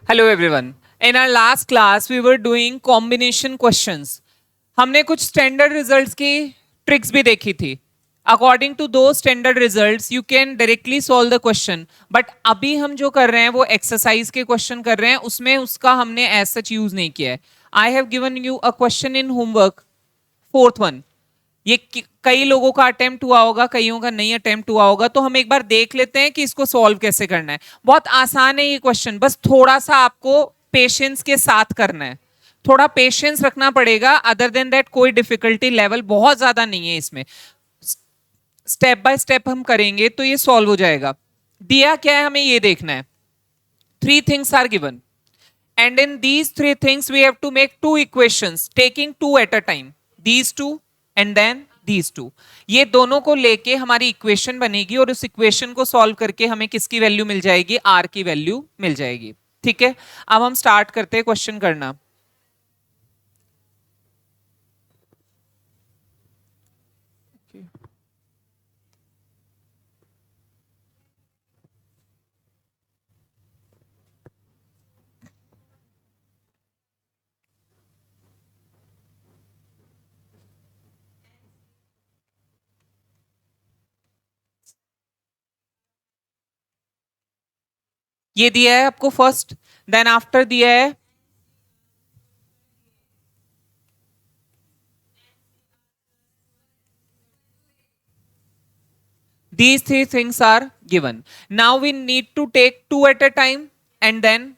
Hello everyone. In our last class we were doing combination questions. हमने कुछ standard results की tricks भी देखी थी. अकॉर्डिंग टू दो standard results you can directly solve the question. But अभी हम जो कर रहे हैं वो एक्सरसाइज के क्वेश्चन कर रहे हैं, उसमें उसका हमने एज सच यूज नहीं किया है. I have given you a question in homework, fourth one. ये कई लोगों का अटेम्प्ट हुआ होगा, कईयों का नहीं अटेम्प्ट हुआ होगा, तो हम एक बार देख लेते हैं कि इसको सॉल्व कैसे करना है. बहुत आसान है ये क्वेश्चन, बस थोड़ा सा आपको पेशेंस के साथ करना है. थोड़ा पेशेंस रखना पड़ेगा. अदर देन दैट कोई डिफिकल्टी लेवल बहुत ज्यादा नहीं है इसमें. स्टेप बाय स्टेप हम करेंगे तो ये सॉल्व हो जाएगा. दिया क्या है हमें ये देखना है. 3 things are given and in these 3 things we have to make 2 equations taking 2 at a time. These 2 and then these 2. ये दोनों को लेके हमारी इक्वेशन बनेगी और उस इक्वेशन को सॉल्व करके हमें किसकी वैल्यू मिल जाएगी, आर की वैल्यू मिल जाएगी. ठीक है, अब हम स्टार्ट करते हैं क्वेश्चन करना. ये दिया है आपको फर्स्ट, देन आफ्टर दिया है these 3 things are given. Now we need to take 2 at a time and then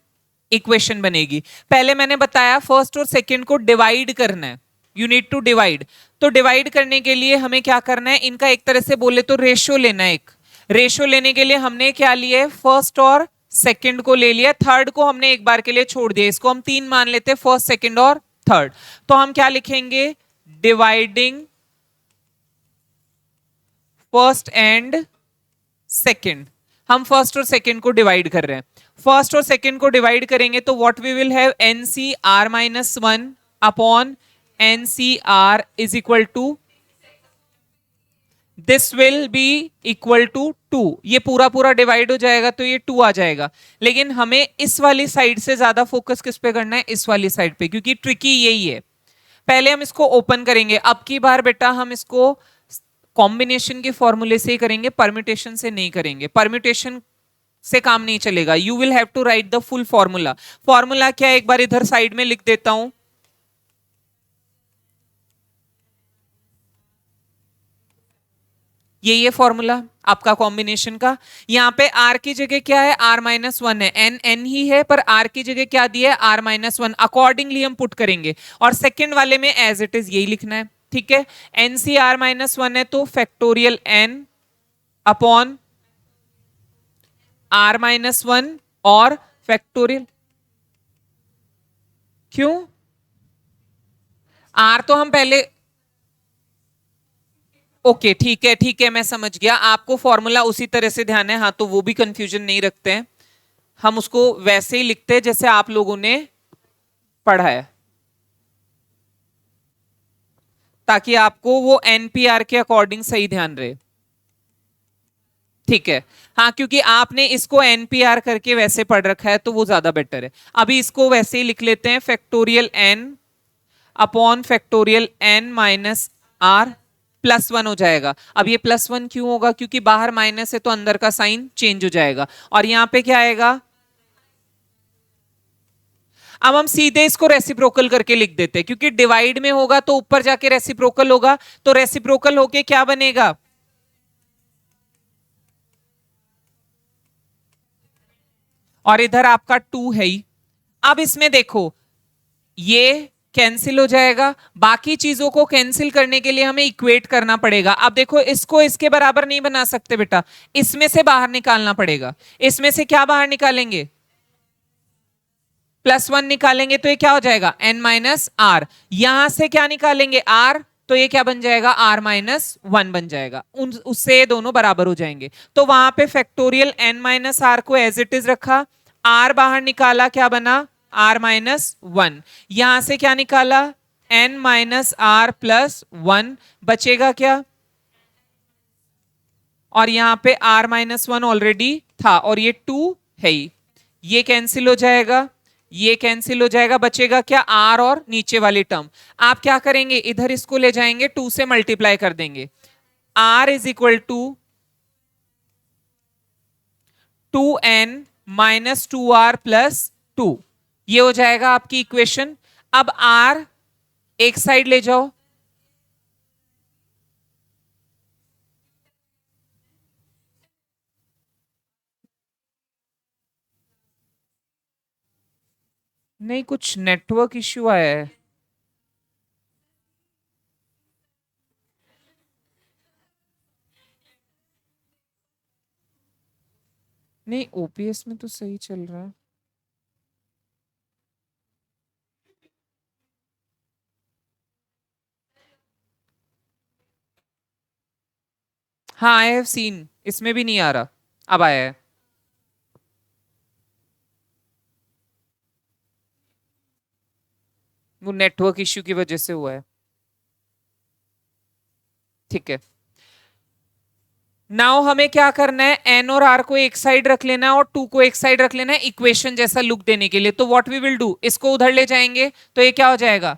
equation बनेगी. पहले मैंने बताया फर्स्ट और सेकंड को डिवाइड करना है. You need to divide. तो डिवाइड करने के लिए हमें क्या करना है, इनका एक तरह से बोले तो रेशियो लेना है. एक रेशियो लेने के लिए हमने क्या लिया है, फर्स्ट और सेकंड को ले लिया. थर्ड को हमने एक बार के लिए छोड़ दिया. इसको हम 3 मान लेते हैं, फर्स्ट सेकंड और थर्ड. तो हम क्या लिखेंगे, डिवाइडिंग फर्स्ट एंड सेकंड. हम फर्स्ट और सेकंड को डिवाइड कर रहे हैं. फर्स्ट और सेकंड को डिवाइड करेंगे तो what we will have, NCR minus 1 upon NCR is equal to, this will be equal to 2. ये पूरा पूरा डिवाइड हो जाएगा तो ये 2 आ जाएगा. लेकिन हमें इस वाली साइड से ज्यादा फोकस किस पे करना है, इस वाली साइड पे, क्योंकि ट्रिकी यही है. पहले हम इसको ओपन करेंगे. अब की बार बेटा हम इसको कॉम्बिनेशन के फॉर्मूले से ही करेंगे, परम्यूटेशन से नहीं करेंगे. परम्यूटेशन से काम नहीं चलेगा. You will have to write the full formula. Formula क्या है, एक बार इधर साइड में लिख देता हूं. ये फॉर्मूला आपका कॉम्बिनेशन का. यहां पे आर की जगह क्या है, आर माइनस 1 है. एन एन ही है पर आर की जगह क्या दिया है, आर माइनस 1. अकॉर्डिंगली हम पुट करेंगे और सेकेंड वाले में एज इट इज यही लिखना है. ठीक है, NCR माइनस 1 है तो factorial n upon R minus 1 और फैक्टोरियल, क्यों R तो हम पहले, ओके ठीक है मैं समझ गया. आपको फॉर्मूला उसी तरह से ध्यान है, हाँ, तो वो भी कंफ्यूजन नहीं रखते हैं. हम उसको वैसे ही लिखते हैं जैसे आप लोगों ने पढ़ा है, ताकि आपको वो NPR के अकॉर्डिंग सही ध्यान रहे. ठीक है, हाँ, क्योंकि आपने इसको NPR करके वैसे पढ़ रखा है तो वो ज्यादा बेटर है. अभी इसको वैसे ही लिख लेते हैं, factorial n upon factorial n minus r plus 1 हो जाएगा. अब ये प्लस 1 क्यों होगा, क्योंकि बाहर माइनस है तो अंदर का साइन चेंज हो जाएगा. और यहां पे क्या आएगा, अब हम सीधे इसको रेसिप्रोकल करके लिख देते हैं, क्योंकि डिवाइड में होगा तो ऊपर जाके रेसिप्रोकल होगा, तो रेसिप्रोकल होके क्या बनेगा, और इधर आपका 2 है ही. अब इसमें देखो ये कैंसिल हो जाएगा. बाकी चीजों को कैंसिल करने के लिए हमें इक्वेट करना पड़ेगा. अब देखो इसको इसके बराबर नहीं बना सकते बेटा, इसमें से बाहर निकालना पड़ेगा. इसमें से क्या बाहर निकालेंगे, +1 निकालेंगे तो ये क्या हो जाएगा, n माइनस आर. यहां से क्या निकालेंगे, r, तो ये क्या बन जाएगा, r माइनस 1 बन जाएगा. उससे दोनों बराबर हो जाएंगे. तो वहां पे फैक्टोरियल n माइनस आर को एज इट इज रखा, r बाहर निकाला, क्या बना, r माइनस 1. यहां से क्या निकाला, n माइनस आर प्लस 1, बचेगा क्या, और यहां पे r माइनस 1 ऑलरेडी था और ये 2 है ही. ये कैंसिल हो जाएगा. ये कैंसिल हो जाएगा, बचेगा क्या, आर और नीचे वाली टर्म। आप क्या करेंगे, इधर इसको ले जाएंगे, 2 से मल्टीप्लाई कर देंगे। R is equal to 2n minus 2r plus 2, ये हो जाएगा आपकी इक्वेशन। अब r एक साइड ले जाओ, नहीं कुछ नेटवर्क इश्यू आया है। नहीं ओपीएस में तो सही चल रहा है। हाँ आई हैव सीन, इसमें भी नहीं आ रहा, अब आया है। वो नेटवर्क इश्यू की वजह से हुआ है। ठीक है, नाउ हमें क्या करना है, एन और आर को एक साइड रख लेना है और 2 को एक साइड रख लेना है इक्वेशन जैसा लुक देने के लिए। तो व्हाट वी विल डू, इसको उधर ले जाएंगे तो ये क्या हो जाएगा,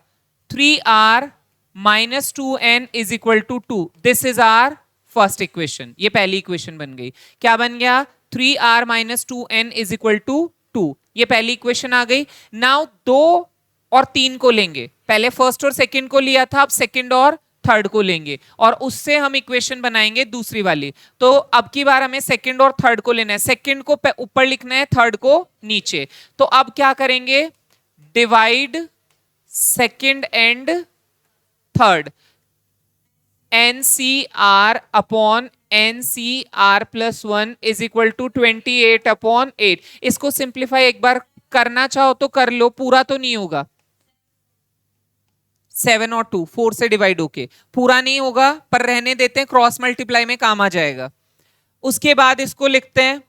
3r minus 2n is equal to 2। This is our first equation, ये पहली इक्वेशन बन गई। क्या बन गया, 3r minus 2n is equal to 2, ये पहली इक्वेशन आ गई। नाउ 2 और 3 को लेंगे, पहले फर्स्ट और सेकंड को लिया था, अब सेकंड और थर्ड को लेंगे और उससे हम इक्वेशन बनाएंगे दूसरी वाली। तो अब की बार हमें सेकंड और थर्ड को लेना है, सेकंड को ऊपर लिखना है, थर्ड को नीचे। तो अब क्या करेंगे, divide second and third, n C r upon n C r plus 1 is equal to 28 upon 8। इसको सिंप्लीफाई एक बार करना चाहो तो कर लो, पूरा तो नहीं होगा, 7 और 2 4 से डिवाइड होके पूरा नहीं होगा, पर रहने देते हैं, क्रॉस मल्टीप्लाई में काम आ जाएगा। उसके बाद इसको लिखते हैं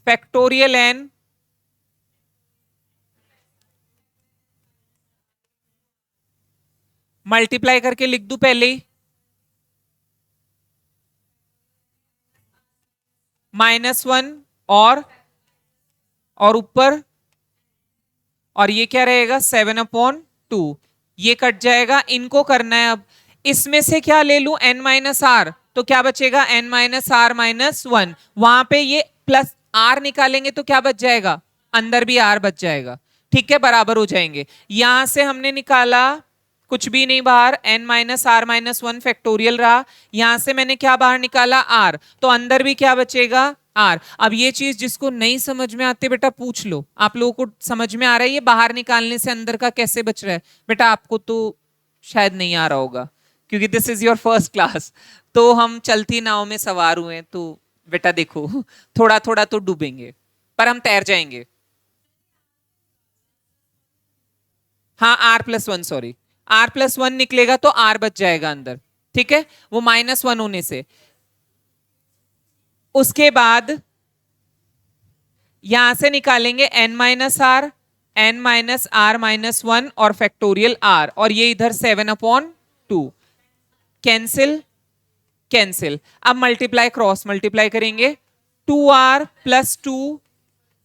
फैक्टोरियल एन मल्टीप्लाई करके लिख दूं पहले ही, -1 और ऊपर, और ये क्या रहेगा 7/2, ये कट जाएगा। इनको करना है अब, इसमें से क्या ले लूं, n माइनस आर, तो क्या बचेगा n माइनस आर माइनस 1, वहां पे ये प्लस r निकालेंगे तो क्या बच जाएगा, अंदर भी r बच जाएगा। ठीक है, बराबर हो जाएंगे। यहां से हमने निकाला कुछ भी नहीं बाहर, n minus r minus 1 factorial रहा, यहां से मैंने क्या बाहर निकाला r, तो अंदर भी क्या बचेगा r। अब ये चीज जिसको नहीं समझ में आती बेटा पूछ लो, आप लोगों को समझ में आ रहा है ये बाहर निकालने से अंदर का कैसे बच रहा है, बेटा आपको तो शायद नहीं आ रहा होगा क्योंकि this is your first class. तो हम चलती नाव में सवार हुए, तो बेटा देखो थोड़ा थोड़ा तो डूबेंगे पर हम तैर जाएंगे। हाँ r+1, सॉरी r+1 निकलेगा तो r बच जाएगा अंदर, ठीक है, वो -1 होने से। उसके बाद यहां से निकालेंगे n minus r, n minus r minus 1 और फैक्टोरियल r, और ये इधर 7/2, कैंसिल कैंसिल। अब मल्टीप्लाई क्रॉस मल्टीप्लाई करेंगे, 2r plus 2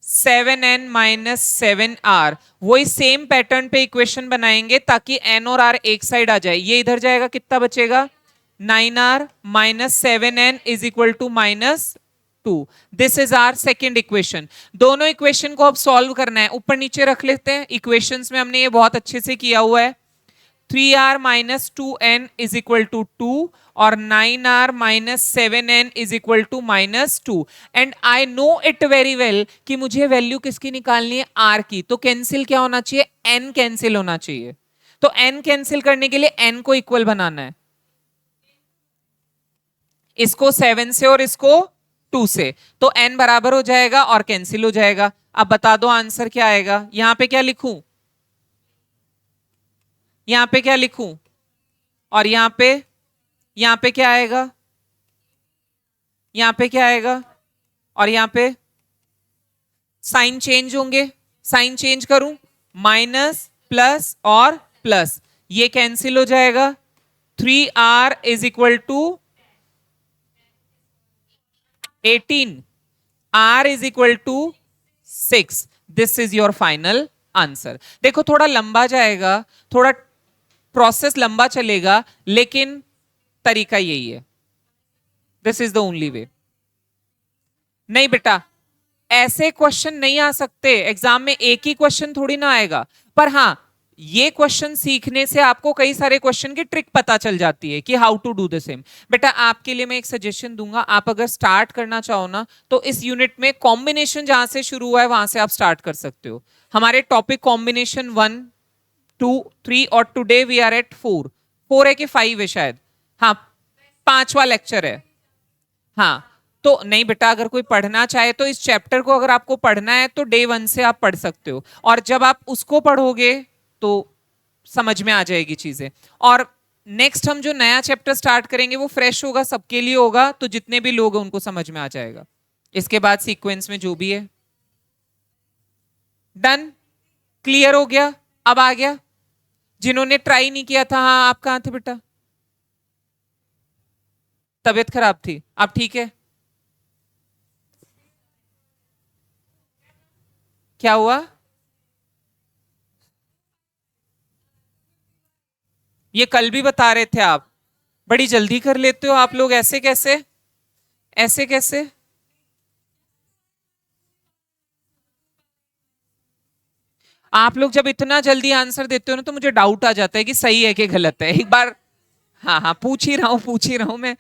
7n minus 7r, वही सेम पैटर्न पे इक्वेशन बनाएंगे ताकि n और r एक साइड आ जाए। ये इधर जाएगा, कितना बचेगा, 9r minus 7n is equal to -2। This is our second equation. दोनों इक्वेशन को अब सॉल्व करना है, ऊपर नीचे रख लेते हैं, इक्वेशंस में हमने ये बहुत अच्छे से किया हुआ है। 3r minus 2n is equal to 2 और 9r minus 7n is equal to -2। And I know it very well कि मुझे वैल्यू किसकी निकालनी है, r की, तो कैंसिल क्या होना चाहिए, n कैंसिल होना चाहिए। तो n कैंसिल करने के लिए n को इक्वल बनाना है, इसको 7 से और इसको 2 से, तो n बराबर हो जाएगा और कैंसिल हो जाएगा। अब बता दो आंसर क्या आएगा, यहां पे क्या लिखूं, यहां पे क्या लिखूं, और यहां पे क्या आएगा, यहां पे क्या आएगा, और यहां पे साइन चेंज होंगे, साइन चेंज करूं, माइनस प्लस और प्लस, ये कैंसिल हो जाएगा। 3r is equal to 18, r is equal to 6. This is your final answer. देखो थोड़ा लंबा जाएगा, थोड़ा प्रोसेस लंबा चलेगा, लेकिन तरीका यही है. This is the only way. नहीं बेटा, ऐसे क्वेश्चन नहीं आ सकते एग्जाम में. एक ही क्वेश्चन थोड़ी ना आएगा. पर हाँ, ये क्वेश्चन सीखने से आपको कई सारे क्वेश्चन की ट्रिक पता चल जाती है कि how to do the same. बेटा आपके लिए मैं एक सजेशन दूंगा. आप अगर स्टार्ट करना चाहो ना, तो इस यूनिट में कॉम्बिनेशन जहां से शुरू हुआ है वहां से आप स्टार्ट कर सकते हो. हमारे टॉपिक कॉम्बिनेशन 1, 2, 3 और टुडे वी आर एट 4. 4 है कि 5 है शायद. हाँ, 5वां लेक्चर है. हाँ, तो नहीं बेटा, अगर कोई पढ़ना चाहे तो इस चैप्टर को अगर आपको पढ़ना है तो डे 1 से आप पढ़ सकते हो. और जब आप उसको पढ़ोगे तो समझ में आ जाएगी चीजें. और नेक्स्ट हम जो नया चैप्टर स्टार्ट करेंगे वो फ्रेश होगा, सबके लिए होगा, तो जितने भी लोग हैं उनको समझ में आ जाएगा. इसके बाद सीक्वेंस में जो भी है. डन? क्लियर हो गया? अब आ गया? जिन्होंने ट्राई नहीं किया था, हाँ आप कहां थे बेटा? तबीयत खराब थी, अब ठीक है? क्या हुआ? ये कल भी बता रहे थे आप. बड़ी जल्दी कर लेते हो आप लोग. ऐसे कैसे? ऐसे कैसे? आप लोग जब इतना जल्दी आंसर देते हो ना, तो मुझे डाउट आ जाता है कि सही है कि गलत है. एक बार, हाँ हाँ, पूछ ही रहा हूं, पूछ ही रहा हूं मैं.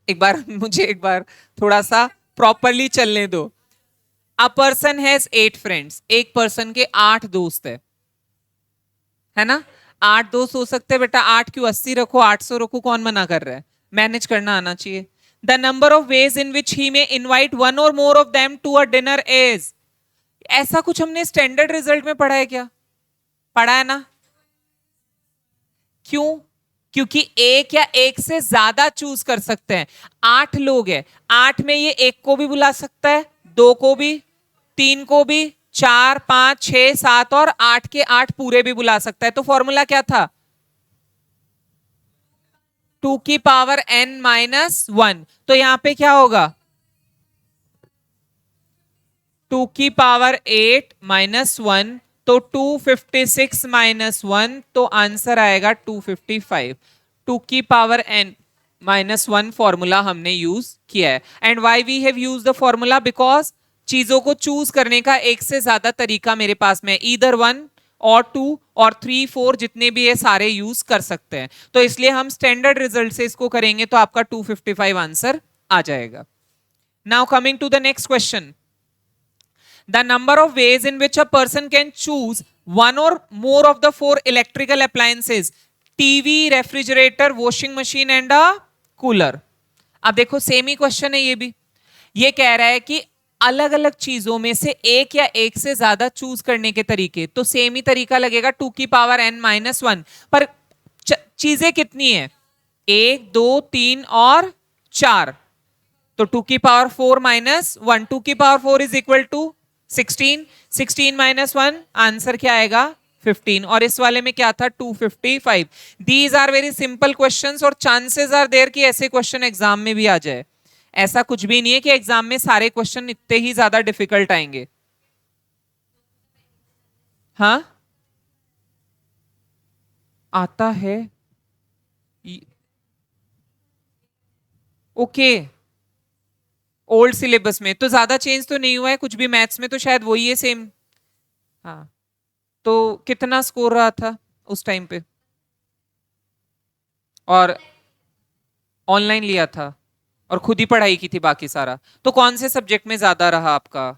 एक बार मुझे एक बार थोड़ा सा प्रॉपरली चलने दो. A person has 8 friends. एक पर्सन के 8 दोस्त है ना? 8 दोस्त हो सकते हैं बेटा. 8 क्यों, 80 रखो, 800 रखो, कौन मना कर रहा है? मैनेज करना आना चाहिए. The number of ways in which he may invite one or more of them to a dinner is. ऐसा कुछ हमने स्टैंडर्ड रिजल्ट में पढ़ा है क्या? पढ़ा है ना? क्यों? क्योंकि एक या एक से ज्यादा चूज कर सकते हैं. 8 लोग हैं, 8 में ये एक को भी बुला सकता है, 2 को भी, 3 को भी, 4, 5, 6, 7 और 8 के 8 पूरे भी बुला सकता है. तो फॉर्मूला क्या था? 2 की पावर n माइनस 1. तो यहां पे क्या होगा? 2 की पावर 8 माइनस 1, तो 256 माइनस 1, तो आंसर आएगा 255. 2 की पावर n माइनस 1 फॉर्मूला हमने यूज किया है. And why we have use the formula? Because चीजों को चूज करने का एक से ज्यादा तरीका मेरे पास में, ईदर 1 और 2 और 3, 4 जितने भी है सारे यूज कर सकते हैं. तो इसलिए हम स्टैंडर्ड रिजल्ट से इसको करेंगे तो आपका 255 आंसर आ जाएगा. Now coming to the next question. The number of ways in which a person can choose one or more of the 4 electrical appliances: TV, refrigerator, washing machine and a cooler. अब देखो same ही question है ये भी. ये कह रहा है कि अलग अलग चीजों में से एक या एक से ज्यादा चूज करने के तरीके. तो सेम ही तरीका लगेगा, 2 की पावर n माइनस 1. पर चीजें कितनी है? 1, 2, 3 और 4. तो 2 की पावर 4 माइनस 1, 2 की power 4 is equal to 16. 16 minus 1, answer क्या आएगा? 15. और इस वाले में क्या था? 255. These are very simple questions और चांसेस आर देयर कि ऐसे क्वेश्चन एग्जाम में भी आ जाए. ऐसा कुछ भी नहीं है कि एग्जाम में सारे क्वेश्चन इतने ही ज्यादा डिफिकल्ट आएंगे. हाँ, आता है. ओके, ओल्ड सिलेबस में तो ज्यादा चेंज तो नहीं हुआ है कुछ भी. मैथ्स में तो शायद वही है सेम. हाँ, तो कितना स्कोर रहा था उस टाइम पे? और ऑनलाइन लिया था और खुद ही पढ़ाई की थी बाकी सारा. तो कौन से सब्जेक्ट में ज्यादा रहा आपका?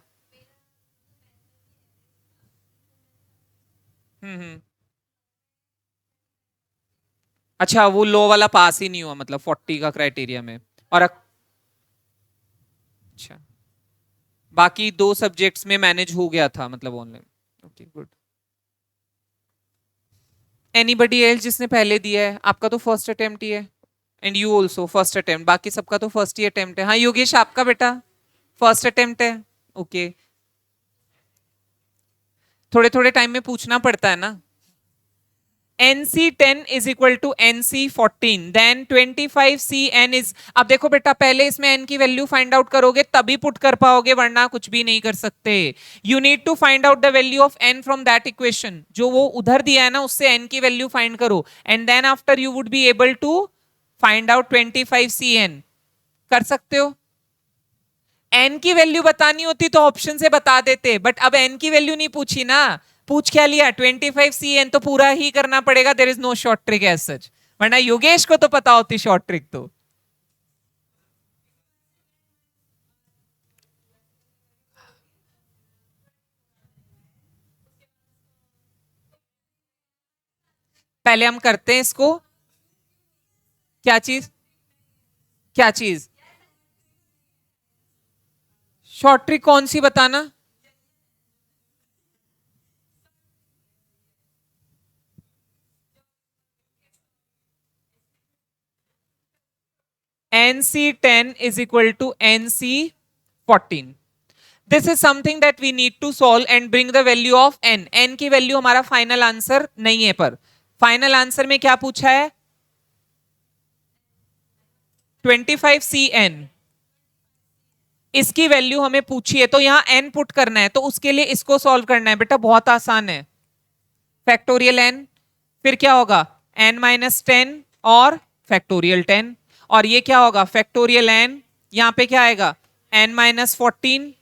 हम्म. अच्छा, वो लो वाला पास ही नहीं हुआ मतलब 40 का क्राइटेरिया में. और अच्छा, बाकी 2 सब्जेक्ट्स में मैनेज हो गया था मतलब online. Okay, good. Anybody else जिसने पहले दिया है? आपका तो फर्स्ट अटेम्प्ट ही है. And you also first attempt. बाकी सबका तो फर्स्ट ही अटेम्प्ट है. हाँ योगेश, आपका बेटा फर्स्ट अटेम्प्ट है. ओके, थोड़े थोड़े टाइम में पूछना पड़ता है ना. NC10 is equal to NC14, then 25CN is, अब देखो बेटा पहले इसमें n की वैल्यू फाइंड आउट करोगे तभी पुट कर पाओगे, वरना कुछ भी नहीं कर सकते. You need to find out the value of n from that equation, जो वो उधर दिया है ना उससे n की वैल्यू फाइंड करो, and then after you would be able to find out 25CN. कर सकते हो. n की वैल्यू बतानी होती तो ऑप्शन से बता देते, बट अब n की वैल्यू नहीं पूछी ना. पूछ क्या लिया? 25CN, तो पूरा ही करना पड़ेगा. There is no short trick as such, वरना योगेश को तो पता होती शॉर्ट ट्रिक. तो पहले हम करते हैं इसको. क्या चीज? क्या चीज? शॉर्ट ट्रिक कौन सी बताना? NC10 is equal to NC14. This is something that we need to solve and bring the value of n. n की वैल्यू हमारा फाइनल आंसर नहीं है, पर फाइनल आंसर में क्या पूछा है? 25CN. इसकी वैल्यू हमें पूछी है, तो यहां n पुट करना है, तो उसके लिए इसको सॉल्व करना है. बेटा बहुत आसान है. फैक्टोरियल n, फिर क्या होगा? n-10 और फैक्टोरियल 10, और ये क्या होगा? Factorial n. यहां पे क्या आएगा? n-14.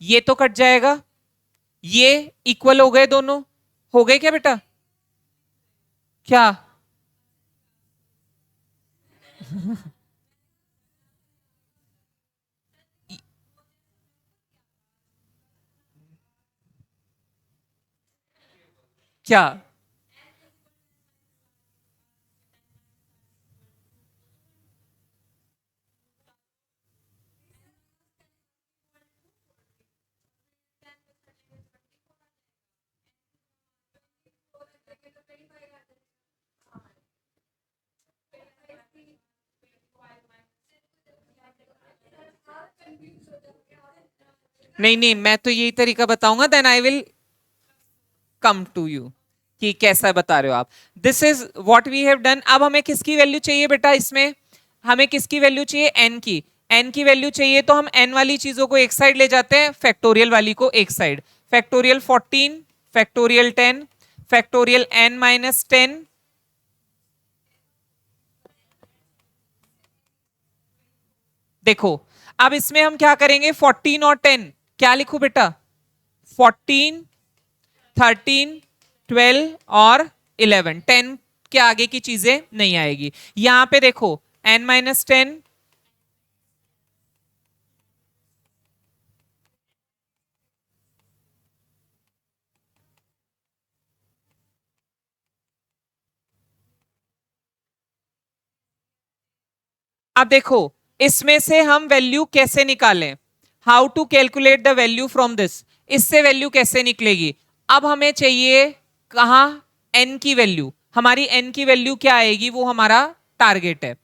ये तो कट जाएगा, ये इक्वल हो गए, दोनों हो गए क्या बेटा? क्या? क्या? नहीं नहीं, मैं तो यही तरीका बताऊंगा, then I will come to you कि कैसा बता रहे हो आप. This is what we have done. अब हमें किसकी वैल्यू चाहिए बेटा? इसमें हमें किसकी वैल्यू चाहिए? n की. n की वैल्यू चाहिए तो हम n वाली चीजों को एक साइड ले जाते हैं, फैक्टोरियल वाली को एक side. Factorial 14, factorial 10, factorial n-10. देखो अब इसमें हम क्या करेंगे? 14 और 10 क्या लिखूं बेटा? 14, 13, 12 और 11. 10 के आगे की चीजें नहीं आएगी. यहां पे देखो n-10, अब देखो इसमें से हम वैल्यू कैसे निकालें? How to calculate the value from this. इससे वैल्यू कैसे निकलेगी? अब हमें चाहिए कहां? n की वैल्यू. हमारी n की वैल्यू क्या आएगी? वो हमारा टारगेट है.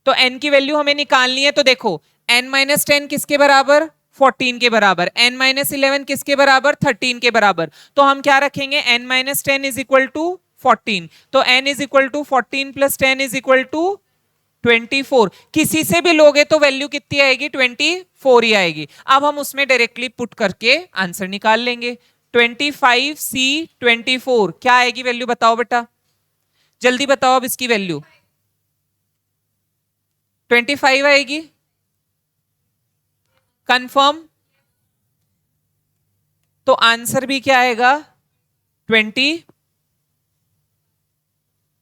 तो n की वैल्यू हमें निकालनी है. तो देखो n-10 किसके बराबर? 14 के बराबर. n-11 किसके बराबर? 13 के बराबर. तो हम क्या रखेंगे? n-10 is equal to 14. तो n is equal to 14 plus 10 is equal to 24. किसी से भी लोगे तो वैल्यू कितनी आएगी? 24 ही आएगी. अब हम उसमें डायरेक्टली पुट करके आंसर निकाल लेंगे. 25C24 क्या आएगी वैल्यू? बताओ बेटा, जल्दी बताओ. अब इसकी वैल्यू 25 आएगी. कंफर्म? तो आंसर भी क्या आएगा? 20,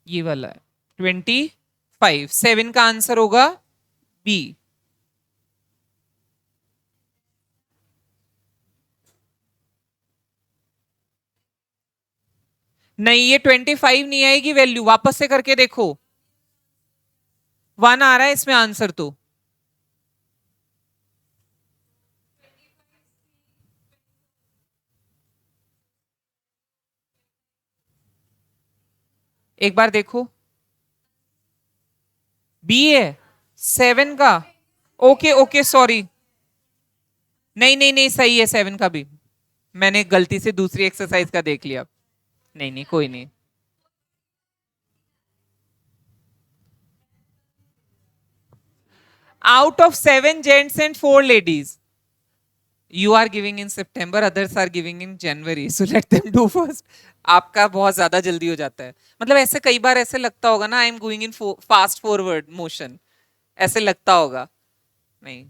ये वाला है 25. 7 का आंसर होगा बी. नहीं, ये 25 नहीं आएगी वैल्यू. वापस से करके देखो. 1 आ रहा है इसमें आंसर. तो एक बार देखो. बी है 7 का. Okay okay sorry. नहीं नहीं नहीं, सही है 7 का भी. मैंने गलती से दूसरी एक्सरसाइज का देख लिया. नहीं नहीं कोई नहीं. Out of 7 gents and 4 ladies, you are giving in September, others are giving in January, so let them do first. आपका बहुत ज्यादा जल्दी हो जाता है. मतलब ऐसे कई बार ऐसे लगता होगा ना, I am going in fast forward motion, ऐसे लगता होगा. नहीं,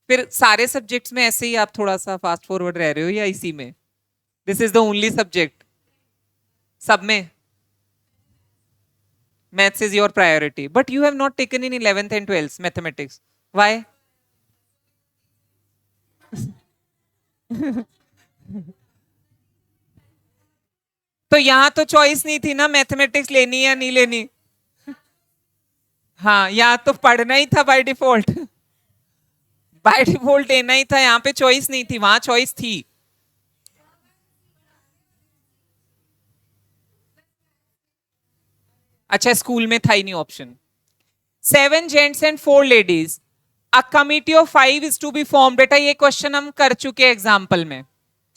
फिर सारे सब्जेक्ट्स में ऐसे ही आप थोड़ा सा फास्ट फॉरवर्ड रह रहे हो या इसी में? This is the only subject सब में? Maths is your priority, but you have not taken in 11th and 12th mathematics. Why? तो यहां तो चॉइस नहीं थी ना, मैथमेटिक्स लेनी या नहीं लेनी. हाँ, यहाँ तो पढ़ना ही था बाय डिफॉल्ट. बाय डिफॉल्ट लेना ही था, यहाँ पे चॉइस नहीं थी, वहां चॉइस थी. अच्छा, स्कूल में था ही नहीं option. 7 gents and 4 ladies. A committee of 5 is to be formed. बेटा ये क्वेश्चन हम कर चुके हैं एग्जाम्पल में.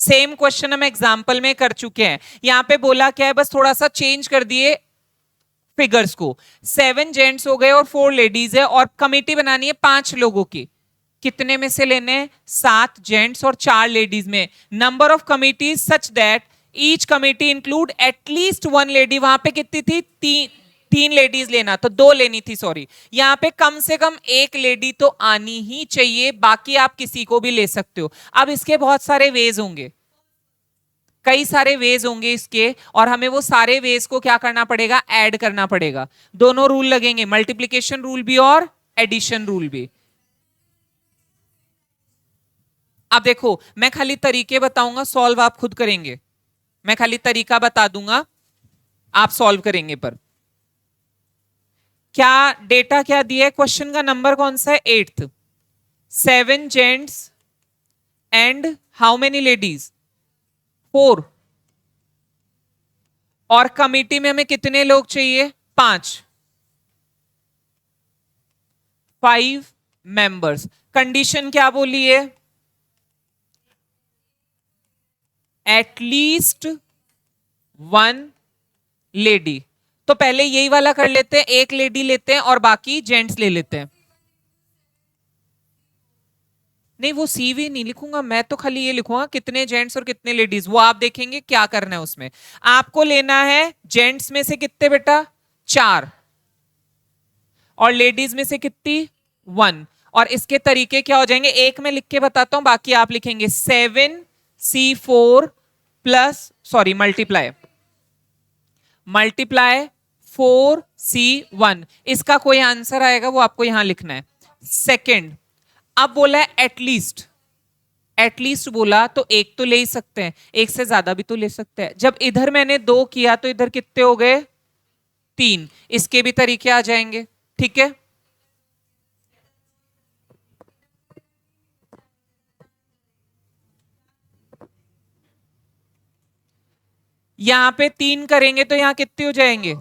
सेम क्वेश्चन हम एग्जाम्पल में कर चुके हैं. यहां पे बोला क्या है, बस थोड़ा सा चेंज कर दिए फिगर्स को. 7 जेंट्स हो गए और 4 लेडीज है, और कमिटी बनानी है 5 लोगों की. कितने में से लेने हैं? 7 जेंट्स और 4 लेडीज में. Number of committees such that each committee include at least 1 lady. वहां पे कितनी थी? 3 लेडीज लेना, तो 2 लेनी थी, सॉरी. यहां पे कम से कम 1 लेडी तो आनी ही चाहिए, बाकी आप किसी को भी ले सकते हो. अब इसके बहुत सारे वेज होंगे, कई सारे वेज होंगे इसके, और हमें वो सारे वेज को क्या करना पड़ेगा? ऐड करना पड़ेगा. दोनों रूल लगेंगे, मल्टीप्लीकेशन रूल भी और एडिशन रूल भी. अब देखो, मैं खाली तरीके बताऊंगा, सॉल्व आप खुद करेंगे. मैं खाली तरीका बता दूंगा, आप सॉल्व करेंगे. पर क्या डेटा क्या दिया है? क्वेश्चन का नंबर कौन सा है? 8th. 7 gents and how many ladies? 4. और कमिटी में हमें कितने लोग चाहिए? 5. 5 मेंबर्स. कंडीशन क्या बोली है? At least 1 lady. तो पहले यही वाला कर लेते हैं, 1 लेडी लेते हैं और बाकी जेंट्स ले लेते हैं. नहीं, वो सीवी नहीं लिखूंगा मैं, तो खाली ये लिखूंगा कितने जेंट्स और कितने लेडीज. वो आप देखेंगे क्या करना है उसमें. आपको लेना है जेंट्स में से कितने बेटा? 4. और लेडीज में से कितनी? 1. और इसके तरीके क्या हो जाएंगे? एक में लिख के बताता हूं, बाकी आप लिखेंगे. 7C4 plus, sorry, multiply 4C1. इसका कोई आंसर आएगा वो आपको यहां लिखना है. सेकंड, अब बोला है एटलीस्ट. एटलीस्ट बोला तो 1 तो ले ही सकते हैं, 1 से ज्यादा भी तो ले सकते हैं. जब इधर मैंने 2 किया तो इधर कितने हो गए? 3. इसके भी तरीके आ जाएंगे. ठीक है, यहां पे 3 करेंगे तो यहां कितने हो जाएंगे?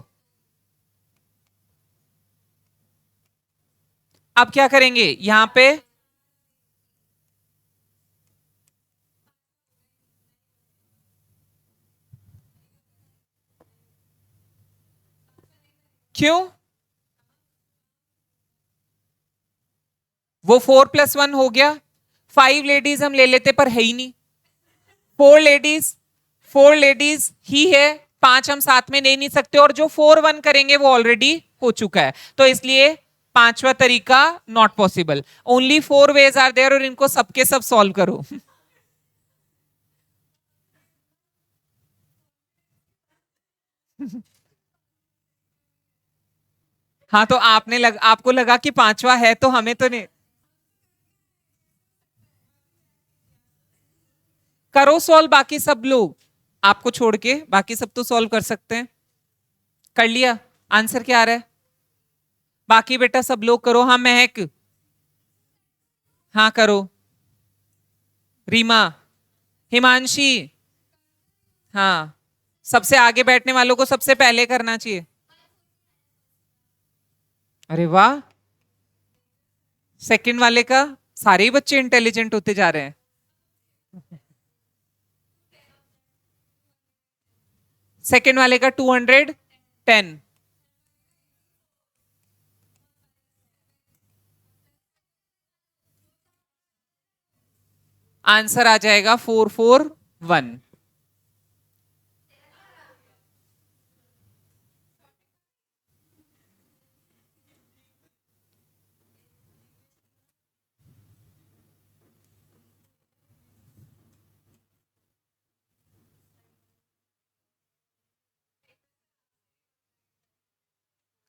अब क्या करेंगे यहां पे? क्यों? वो 4+1 हो गया. 5 लेडीज हम ले लेते, पर है ही नहीं. 4 लेडीज ही है, 5 हम साथ में ले नहीं सकते, और जो 4-1 करेंगे वो ऑलरेडी हो चुका है, तो इसलिए 5वां तरीका not possible. Only 4 ways are there, और इनको सबके सब सॉल्व करो. हाँ, तो आपको लगा कि 5वां है, तो हमें तो नहीं. करो सॉल्व, बाकी सब लोग आपको छोड़ के बाकी सब तो सॉल्व कर सकते हैं. कर लिया? आंसर क्या आ रहा है? बाकी बेटा सब लोग करो. हाँ महक, हाँ करो. रीमा, हिमांशी, हाँ. सबसे आगे बैठने वालों को सबसे पहले करना चाहिए. अरे वाह, सेकंड वाले का. सारे ही बच्चे इंटेलिजेंट होते जा रहे हैं. सेकेंड वाले का 210, आंसर आ जाएगा 441।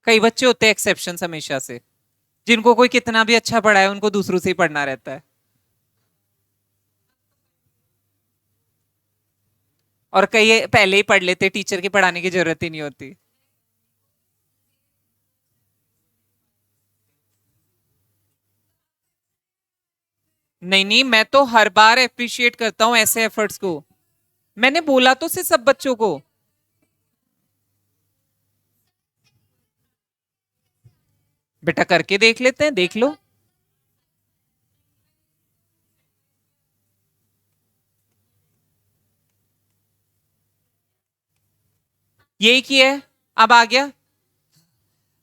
कई बच्चे होते हैं एक्सेप्शन हमेशा से, जिनको कोई कितना भी अच्छा पढ़ा है उनको दूसरों से ही पढ़ना रहता है, और कई पहले ही पढ़ लेते, टीचर की पढ़ाने की जरूरत ही नहीं होती। नहीं नहीं, मैं तो हर बार अप्रिशिएट करता हूं ऐसे एफर्ट्स को। मैंने बोला तो से सब बच्चों को। बेटा करके देख लेते हैं, देख लो। यही किया है, अब आ गया।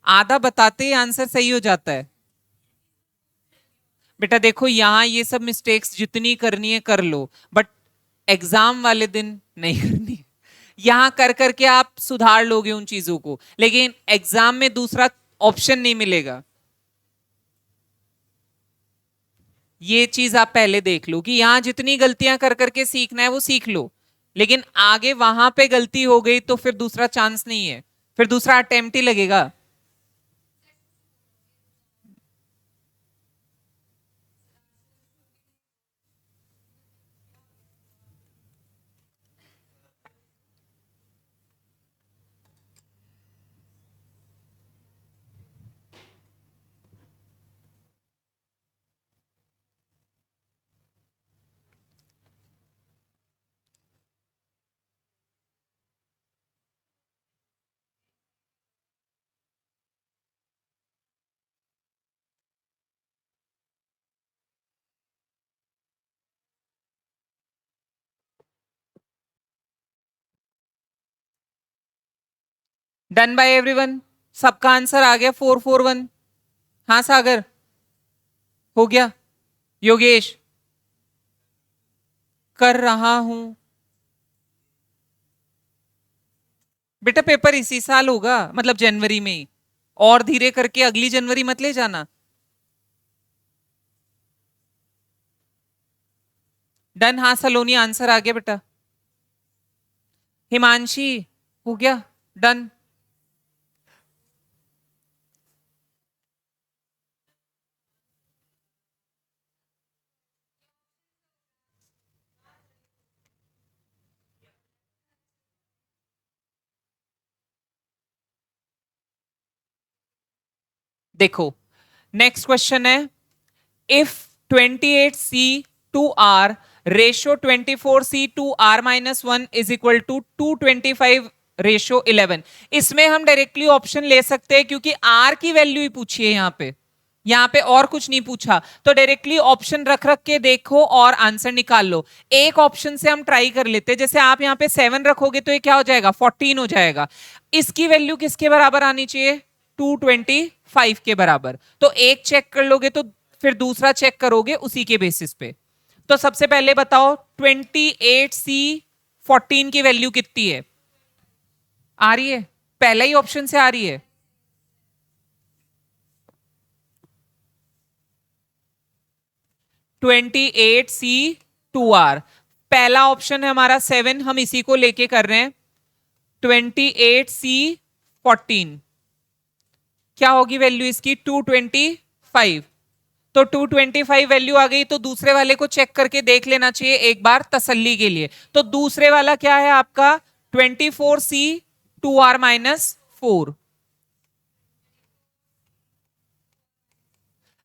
आधा बताते ही आंसर सही हो जाता है। बेटा देखो यहां ये सब मिस्टेक्स जितनी करनी है कर लो, बट एग्जाम वाले दिन नहीं करनी। यहां कर करके आप सुधार लोगे उन चीजों को, लेकिन एग्जाम में दूसरा ऑप्शन नहीं मिलेगा। ये चीज आप पहले देख लो कि यहां जितनी गलतियां कर करके सीखना है वो सीख लो, लेकिन आगे वहां पे गलती हो गई तो फिर दूसरा चांस नहीं है, फिर दूसरा अटेम्प्ट ही लगेगा। डन बाय एवरीवन, सबका आंसर आ गया 441। हाँ सागर, हो गया। योगेश, कर रहा हूं। बेटा पेपर इसी साल होगा, मतलब जनवरी में ही, और धीरे करके अगली जनवरी मत ले जाना। डन, हाँ सलोनी आंसर आ गया बेटा। हिमांशी, हो गया, डन। देखो नेक्स्ट क्वेश्चन है, if 28C2R ratio 24C2R-1 is equal to 225 ratio 11। इसमें हम डायरेक्टली ऑप्शन ले सकते हैं क्योंकि R की वैल्यू ही पूछी है यहां पे और कुछ नहीं पूछा, तो डायरेक्टली ऑप्शन रख रख के देखो और आंसर निकाल लो। एक ऑप्शन से हम ट्राई कर लेते हैं, जैसे आप यहां पे 7 रखोगे तो ये क्या हो जाएगा, 14 हो जाएगा। इसकी वैल्यू किसके बराबर आनी चाहिए, 225 के बराबर। तो एक चेक कर लोगे तो फिर दूसरा चेक करोगे उसी के बेसिस पे। तो सबसे पहले बताओ 28C14 की वैल्यू कितनी है, आ रही है, पहला ही ऑप्शन से आ रही है। (28C2R) पहला ऑप्शन है हमारा 7, हम इसी को लेके कर रहे हैं। 28C14 क्या होगी वैल्यू इसकी, 225। तो 225 वैल्यू आ गई, तो दूसरे वाले को चेक करके देख लेना चाहिए एक बार तसल्ली के लिए। तो दूसरे वाला क्या है आपका, 24C2R-4।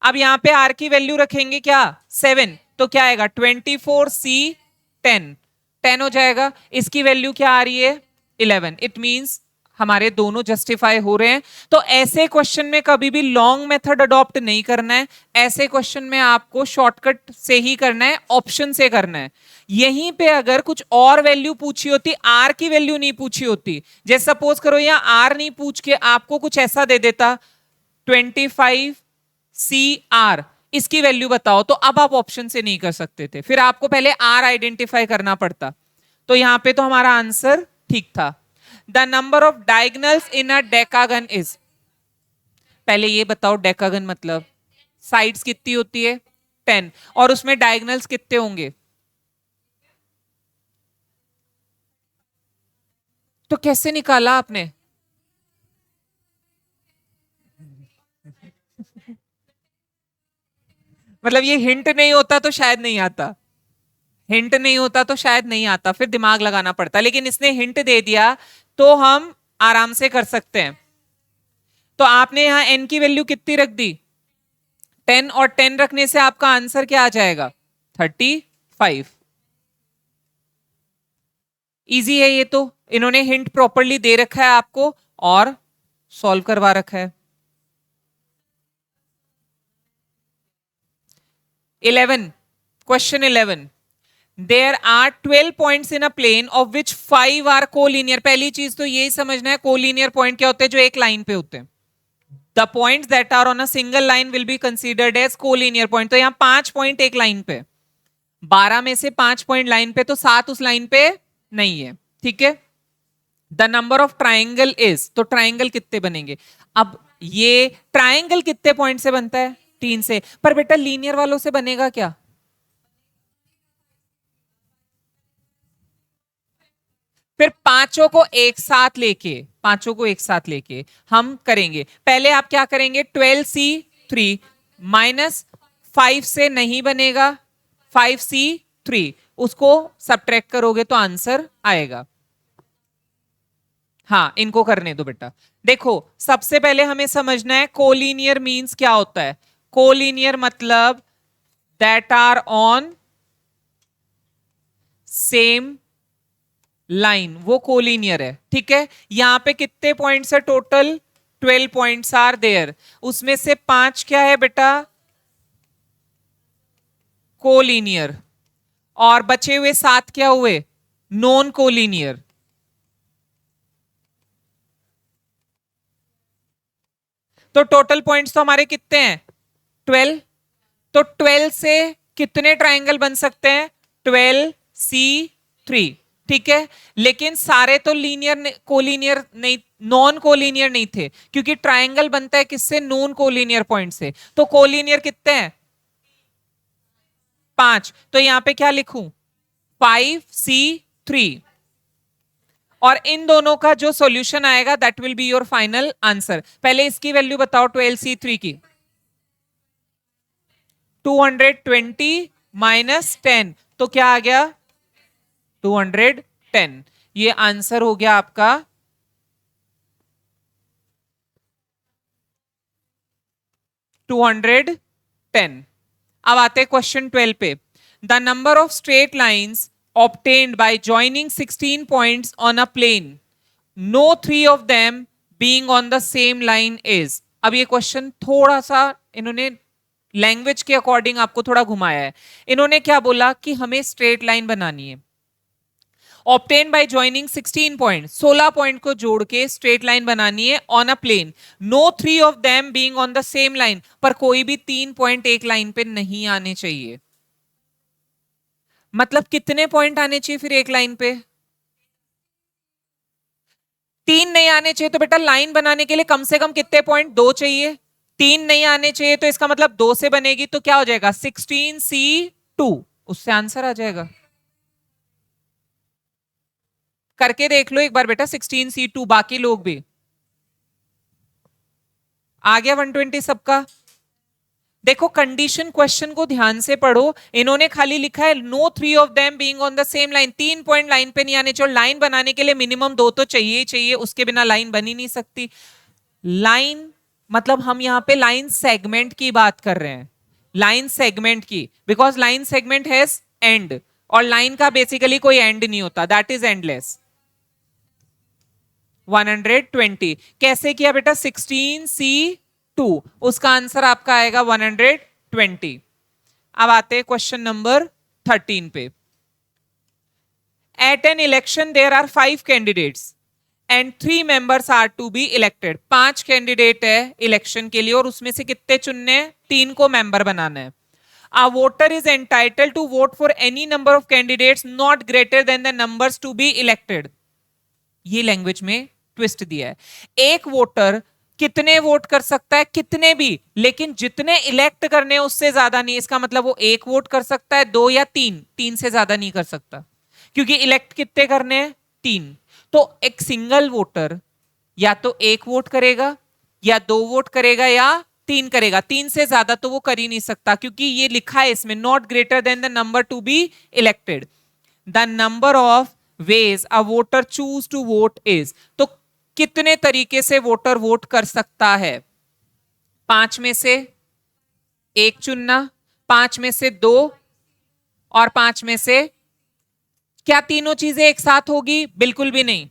अब यहां पे R की वैल्यू रखेंगे क्या, 7, तो क्या आएगा 24C10, 10 हो जाएगा। इसकी वैल्यू क्या आ रही है, 11। इट मींस हमारे दोनों जस्टिफाई हो रहे हैं। तो ऐसे क्वेश्चन में कभी भी लॉन्ग मेथड अडॉप्ट नहीं करना है, ऐसे क्वेश्चन में आपको शॉर्टकट से ही करना है, ऑप्शन से करना है। यहीं पे अगर कुछ और वैल्यू पूछी होती, आर की वैल्यू नहीं पूछी होती, जैसे सपोज करो यहाँ आर नहीं पूछ के आपको कुछ ऐसा दे देता 25 CR, इसकी वैल्यू बताओ, तो अब आप ऑप्शन से नहीं कर सकते थे, फिर आपको पहले आर आइडेंटिफाई करना पड़ता। तो यहां पे तो हमारा आंसर ठीक था। The number of diagonals in a decagon is, पहले ये बताओ डेकागन मतलब साइड्स कितनी होती है 10, और उसमें डायगोनल्स कितने होंगे? तो कैसे निकाला आपने? मतलब ये हिंट नहीं होता तो शायद नहीं आता, हिंट नहीं होता तो शायद नहीं आता, फिर दिमाग लगाना पड़ता, लेकिन इसने हिंट दे दिया तो हम आराम से कर सकते हैं। तो आपने यहां n की वैल्यू कितनी रख दी 10, और 10 रखने से आपका आंसर क्या आ जाएगा 35। इजी है ये तो, इन्होंने हिंट प्रॉपरली दे रखा है आपको और सॉल्व करवा रखा है। 11, question 11, there are 12 points in a plane of which 5 are collinear. पहली चीज तो यही समझना है कोलिनियर पॉइंट क्या होते हैं, जो एक लाइन पे होते हैं। The points that are on a single line will be considered as collinear point. तो यहाँ 5 पॉइंट एक लाइन पे, 12 में से 5 पॉइंट लाइन पे, तो 7 उस लाइन पे नहीं है, ठीक है। The number of triangle is, तो ट्राइंगल कितने बनेंगे? अब ये ट्राइंगल कितने पॉइंट से बनता है 3 से, पर बेटा लीनियर वालों से बनेगा क्या? फिर पांचों को एक साथ लेके, पांचों को एक साथ लेके हम करेंगे। पहले आप क्या करेंगे 12C3 माइनस 5 से नहीं बनेगा 5C3, उसको सब्ट्रैक्ट करोगे तो आंसर आएगा। हाँ इनको करने दो बेटा। देखो सबसे पहले हमें समझना है कोलिनियर मींस क्या होता है। कोलिनियर मतलब that are on same line, वो कोलिनियर है, ठीक है। यहां पे कितने पॉइंट्स है टोटल 12 पॉइंट्स आर देयर, उसमें से 5 क्या है बेटा कोलिनियर, और बचे हुए 7 क्या हुए नॉन कोलिनियर। तो टोटल पॉइंट्स तो हमारे कितने हैं 12, तो 12 से कितने ट्राइंगल बन सकते हैं 12C3, ठीक है। लेकिन सारे तो लीनियर कोलिनियर नहीं, नॉन कोलिनियर नहीं थे, क्योंकि ट्राइंगल बनता है किससे नॉन कोलिनियर पॉइंट से। तो कोलिनियर कितने हैं 5, तो यहां पे क्या लिखूं 5C3, और इन दोनों का जो सॉल्यूशन आएगा that will be your final answer. पहले इसकी वैल्यू बताओ 12C3 की, 220 माइनस 10, तो क्या आ गया 210। ये आंसर हो गया आपका 210। अब आते हैं क्वेश्चन 12 पे। The number of straight lines obtained by joining 16 points on a plane, no 3 of them being on the same line is। अब ये क्वेश्चन थोड़ा सा इन्होंने लैंग्वेज के अकॉर्डिंग आपको थोड़ा घुमाया है। इन्होंने क्या बोला कि हमें स्ट्रेट लाइन बनानी है, obtain by joining 16 point, 16 point को जोड़ के स्ट्रेट लाइन बनानी है on a plane, no 3 of them being on the same line, पर कोई भी 3 पॉइंट एक लाइन पे नहीं आने चाहिए। मतलब कितने पॉइंट आने चाहिए फिर एक लाइन पे 3 नहीं आने चाहिए, तो बेटा लाइन बनाने के लिए कम से कम कितने पॉइंट 2 चाहिए, 3 नहीं आने चाहिए, तो इसका मतलब 2 से बनेगी, तो क्या हो जाएगा 16C2, उससे आंसर आ जाएगा। करके देख लो एक बार बेटा 16C2, बाकी लोग भी आ गया 120 सबका। देखो कंडीशन क्वेश्चन को ध्यान से पढ़ो, इन्होंने खाली लिखा है no 3 of them being on the same line, 3 point line पे नहीं आने चाहिए। लाइन बनाने के लिए मिनिमम 2 तो चाहिए ही चाहिए, उसके बिना लाइन बन ही नहीं सकती। लाइन मतलब हम यहां पे लाइन सेगमेंट की बात कर रहे हैं, लाइन सेगमेंट की, because line segment has and, और लाइन का बेसिकली कोई एंड नहीं होता, दैट इज एंडलेस। 120। कैसे किया बेटा? 16C2, उसका आंसर आपका आएगा 120। अब आते हैं क्वेश्चन नंबर 13 पे। At an election there are 5 candidates and 3 members are to be elected. 5 candidate है इलेक्शन के लिए और उसमें से कितने चुनने हैं? 3 को मेंबर बनाना है। A voter is entitled to vote for any number of candidates not greater than the numbers to be elected. ये लैंग्वेज में ट्विस्ट दिया है। एक वोटर कितने वोट कर सकता है? कितने भी, लेकिन जितने इलेक्ट करने उससे ज्यादा नहीं। इसका मतलब वो एक वोट कर सकता है, 2 या 3, 3 से ज्यादा नहीं कर सकता, क्योंकि इलेक्ट कितने करने हैं? 3। तो एक सिंगल वोटर या तो एक वोट करेगा या 2 वोट करेगा या 3 करेगा। 3 से ज्यादा तो वो कर ही नहीं सकता, क्योंकि ये लिखा है इसमें not greater than the number to be elected. The number of ways a voter choose to vote is. तो कितने तरीके से वोटर वोट कर सकता है? 5 में से 1 चुनना, 5 में से 2 और 5 में से। क्या तीनों चीजें एक साथ होगी? बिल्कुल भी नहीं।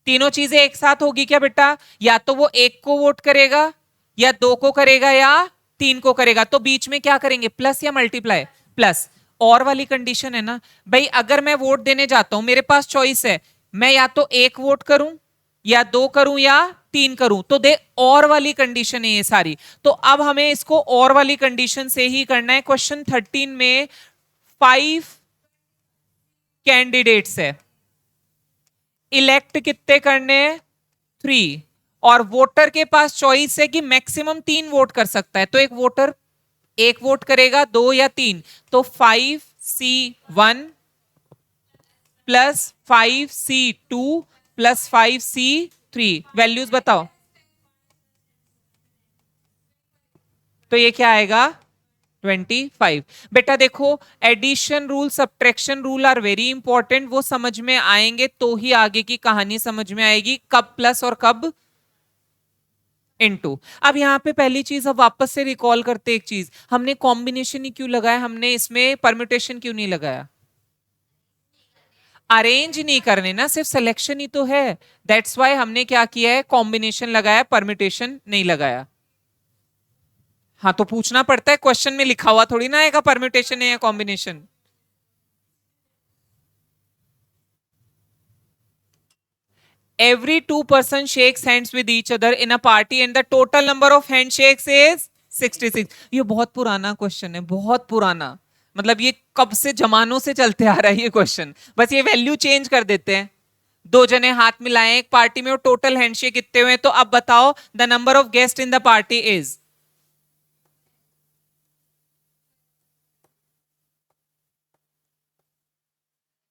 तीनों चीजें एक साथ होगी क्या बेटा? या तो वो 1 को वोट करेगा या 2 को करेगा या 3 को करेगा। तो बीच में क्या करेंगे? प्लस या मल्टीप्लाई? प्लस। और वाली कंडीशन है ना भाई, अगर मैं वोट देने जाता हूं, मेरे पास चॉइस है, मैं या तो 1 वोट करूं या 2 करूं या 3 करूं। तो दे और वाली कंडीशन है ये सारी। तो अब हमें इसको और वाली कंडीशन से ही करना है। क्वेश्चन 13 में 5 कैंडिडेट्स है, इलेक्ट कितने करने हैं? 3। और वोटर के पास चॉइस है कि मैक्सिमम 3 वोट कर सकता है। तो एक वोटर 1 वोट करेगा, 2 या 3। तो 5C1 plus 5C2 plus 5C3, values बताओ। तो ये क्या आएगा? 25। बेटा देखो, addition rule, subtraction rule are very important. वो समझ में आएंगे तो ही आगे की कहानी समझ में आएगी, कब प्लस और कब इनटू। अब यहां पे पहली चीज, अब वापस से रिकॉल करते एक चीज, हमने कॉम्बिनेशन ही क्यों लगाया? हमने इसमें परम्यूटेशन क्यों नहीं लगाया? अरेंज नहीं करने ना, सिर्फ सिलेक्शन ही तो है। दैट्स वाई हमने क्या किया है? कॉम्बिनेशन लगाया, परम्यूटेशन नहीं लगाया। हाँ तो पूछना पड़ता है, क्वेश्चन में लिखा हुआ थोड़ी ना आएगा परम्यूटेशन है या combination. Every 2 person shakes hands with each other in a party and the total number of handshakes is 66। ये बहुत पुराना क्वेश्चन है, बहुत पुराना। मतलब ये कब से जमानों से चलते आ रहा है ये क्वेश्चन। बस ये वैल्यू चेंज कर देते हैं। 2 जने हाथ मिलाएं एक पार्टी में और टोटल हैंडशेक कितने हुए? तो अब बताओ, the number of guest in the party is.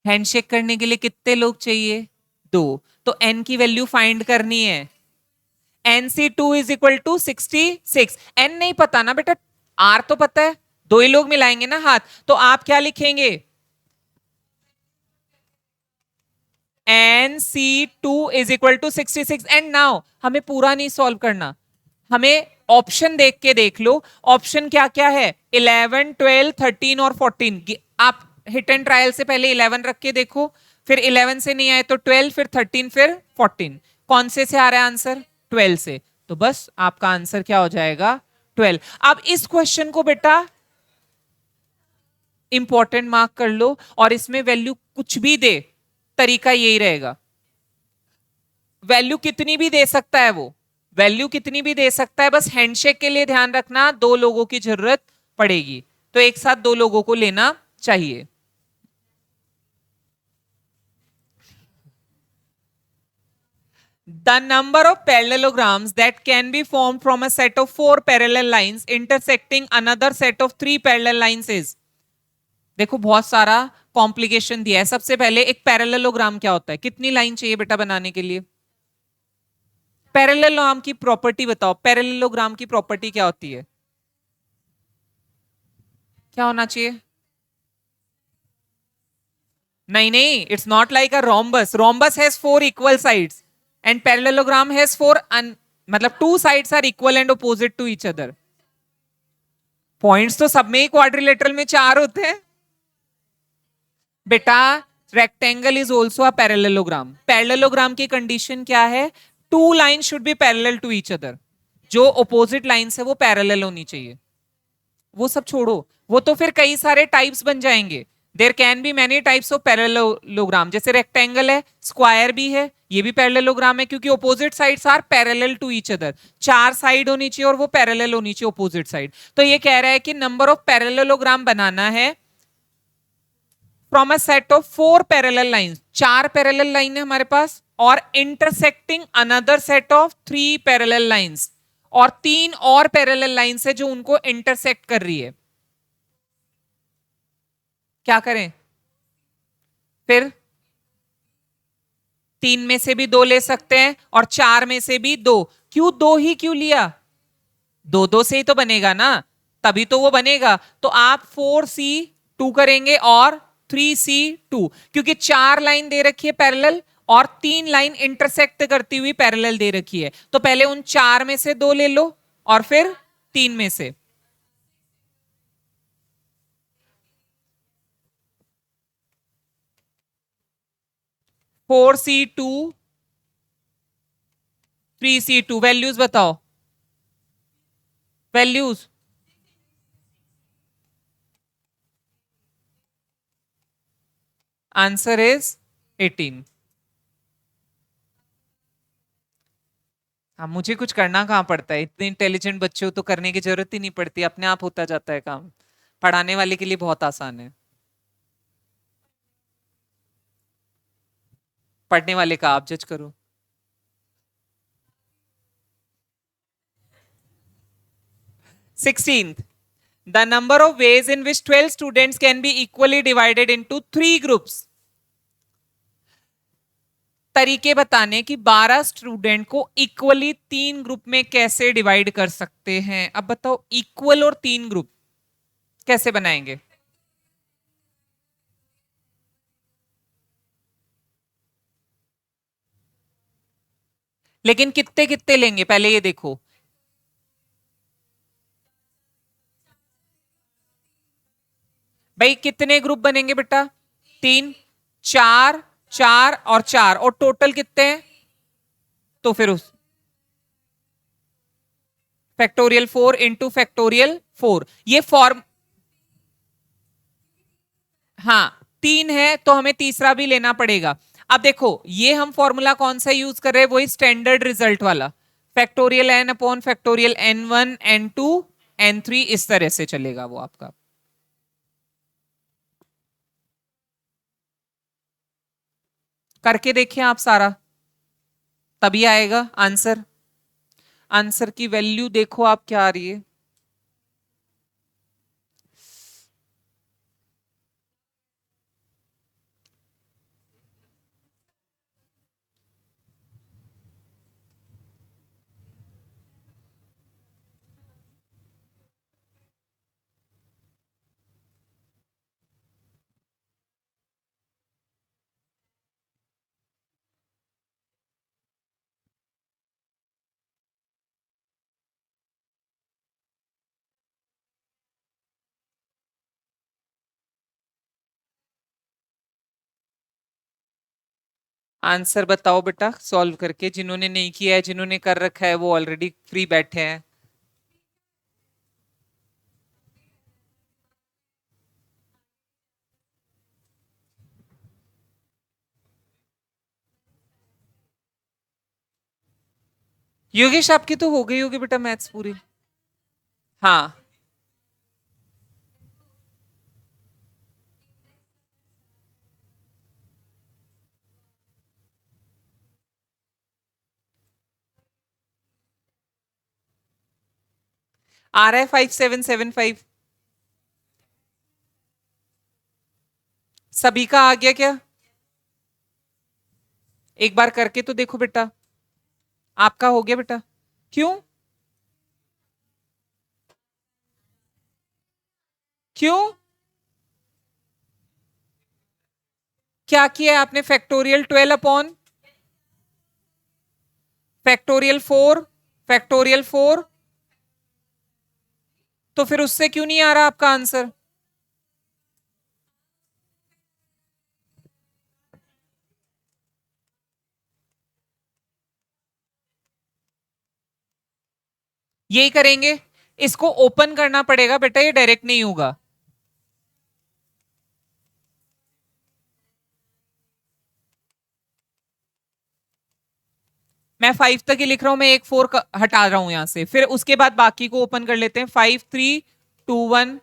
Handshake करने के लिए कितने लोग चाहिए? 2। तो n की वैल्यू फाइंड करनी है। NC2 is equal to 66। n नहीं पता ना बेटा, r तो पता है। 2 ही लोग मिलाएंगे ना हाथ। तो आप क्या लिखेंगे? NC2 is equal to 66। And now हमें पूरा नहीं सॉल्व करना, हमें ऑप्शन देख के देख लो। ऑप्शन क्या क्या है? 11, 12, 13 और 14। आप हिट एंड ट्रायल से पहले 11 रख के देखो, फिर 11 से नहीं आए तो 12, फिर 13, फिर 14। कौन से आ रहा है आंसर? 12 से। तो बस आपका आंसर क्या हो जाएगा? 12। अब इस क्वेश्चन को बेटा इंपॉर्टेंट मार्क कर लो, और इसमें वैल्यू कुछ भी दे, तरीका यही रहेगा। वैल्यू कितनी भी दे सकता है वो, वैल्यू कितनी भी दे सकता है, बस हैंडशेक के लिए ध्यान रखना 2 लोगों की जरूरत पड़ेगी। तो एक साथ 2 लोगों को लेना चाहिए। The number of parallelograms that can be formed from a set of 4 parallel lines intersecting another set of 3 parallel lines is। देखो बहुत सारा कॉम्प्लिकेशन दिया है। सबसे पहले एक पैरेललोग्राम क्या होता है? कितनी लाइन चाहिए बेटा बनाने के लिए? पैरेललोग्राम की प्रॉपर्टी बताओ। पैरेललोग्राम की प्रॉपर्टी क्या होती है? क्या होना चाहिए? नहीं नहीं, it's not like a rhombus. Rhombus has 4 equal sides and parallelogram has 4 मतलब 2 sides are equal and opposite to each other. Points तो सब में ही क्वाड्रिलेटरल में 4 होते हैं बेटा। Rectangle is also a parallelogram. Parallelogram की कंडीशन क्या है? Two line should be parallel to each other. जो ऑपोजिट लाइंस है वो पैरेलल होनी चाहिए। वो सब छोड़ो, वो तो फिर कई सारे टाइप्स बन जाएंगे। There can be many types of parallelogram. जैसे रेक्टेंगल है, स्क्वायर भी है, ये भी पैरेललोग्राम है, क्योंकि opposite sides are parallel to each other. चार साइड होनी चाहिए और वो पैरेलल होनी चाहिए ऑपोजिट साइड। तो ये कह रहा है कि नंबर ऑफ पैरेललोग्राम बनाना है from a set of four parallel lines. चार पैरेलल लाइन है हमारे पास, और intersecting another set of three parallel lines, और तीन और पैरेलल लाइंस है जो उनको इंटरसेक्ट कर रही है। क्या करें फिर? तीन में से भी दो ले सकते हैं और चार में से भी दो। क्यों दो ही क्यों लिया? दो दो से ही तो बनेगा ना, तभी तो वो बनेगा। तो आप 4C2 करेंगे और 3C2, क्योंकि चार लाइन दे रखी है पैरेलल और तीन लाइन इंटरसेक्ट करती हुई पैरेलल दे रखी है। तो पहले उन चार में से दो ले लो और फिर तीन में से। Four C two 3C2 values बताओ, वैल्यूज। Answer is 18। हाँ, मुझे कुछ करना कहाँ पड़ता है? इतने इंटेलिजेंट बच्चे हो तो करने की जरूरत ही नहीं पड़ती, अपने आप होता जाता है काम। पढ़ाने वाले के लिए बहुत आसान है, पढ़ने वाले का आप जज करो। 16th, the number of ways in which 12 students can be equally divided into 3 groups। तरीके बताने कि 12 स्टूडेंट को इक्वली तीन ग्रुप में कैसे डिवाइड कर सकते हैं। अब बताओ, इक्वल और तीन ग्रुप कैसे बनाएंगे? लेकिन कितने कितने लेंगे पहले ये देखो। भाई कितने ग्रुप बनेंगे बेटा? तीन, चार, चार और चार, और टोटल कितने हैं? तो फिर उस फैक्टोरियल 4 इंटू फैक्टोरियल 4, ये फॉर्म। हाँ, तीन है तो हमें तीसरा भी लेना पड़ेगा। अब देखो, ये हम फॉर्मूला कौन सा यूज कर रहे हैं? वही स्टैंडर्ड रिजल्ट वाला, factorial n upon factorial n1 n2 n3, इस तरह से चलेगा वो आपका। करके देखिए आप सारा, तभी आएगा आंसर। आंसर की वैल्यू देखो आप क्या आ रही है। आंसर बताओ बेटा सॉल्व करके। जिन्होंने नहीं किया है, जिन्होंने कर रखा है, वो ऑलरेडी फ्री बैठे हैं। योगेश आपकी तो हो गई होगी बेटा मैथ्स पूरी। हाँ, आ रहा है 5775। सभी का आ गया क्या? एक बार करके तो देखो बेटा। आपका हो गया बेटा? क्यों? क्यों? क्या किया है आपने? Factorial 12 upon factorial 4, factorial 4। तो फिर उससे क्यों नहीं आ रहा आपका आंसर? यही करेंगे। इसको ओपन करना पड़ेगा बेटा, ये डायरेक्ट नहीं होगा। मैं 5 तक ही लिख रहा हूं, मैं एक 4 हटा रहा हूं यहां से, फिर उसके बाद बाकी को ओपन कर लेते हैं। 5 3 2 1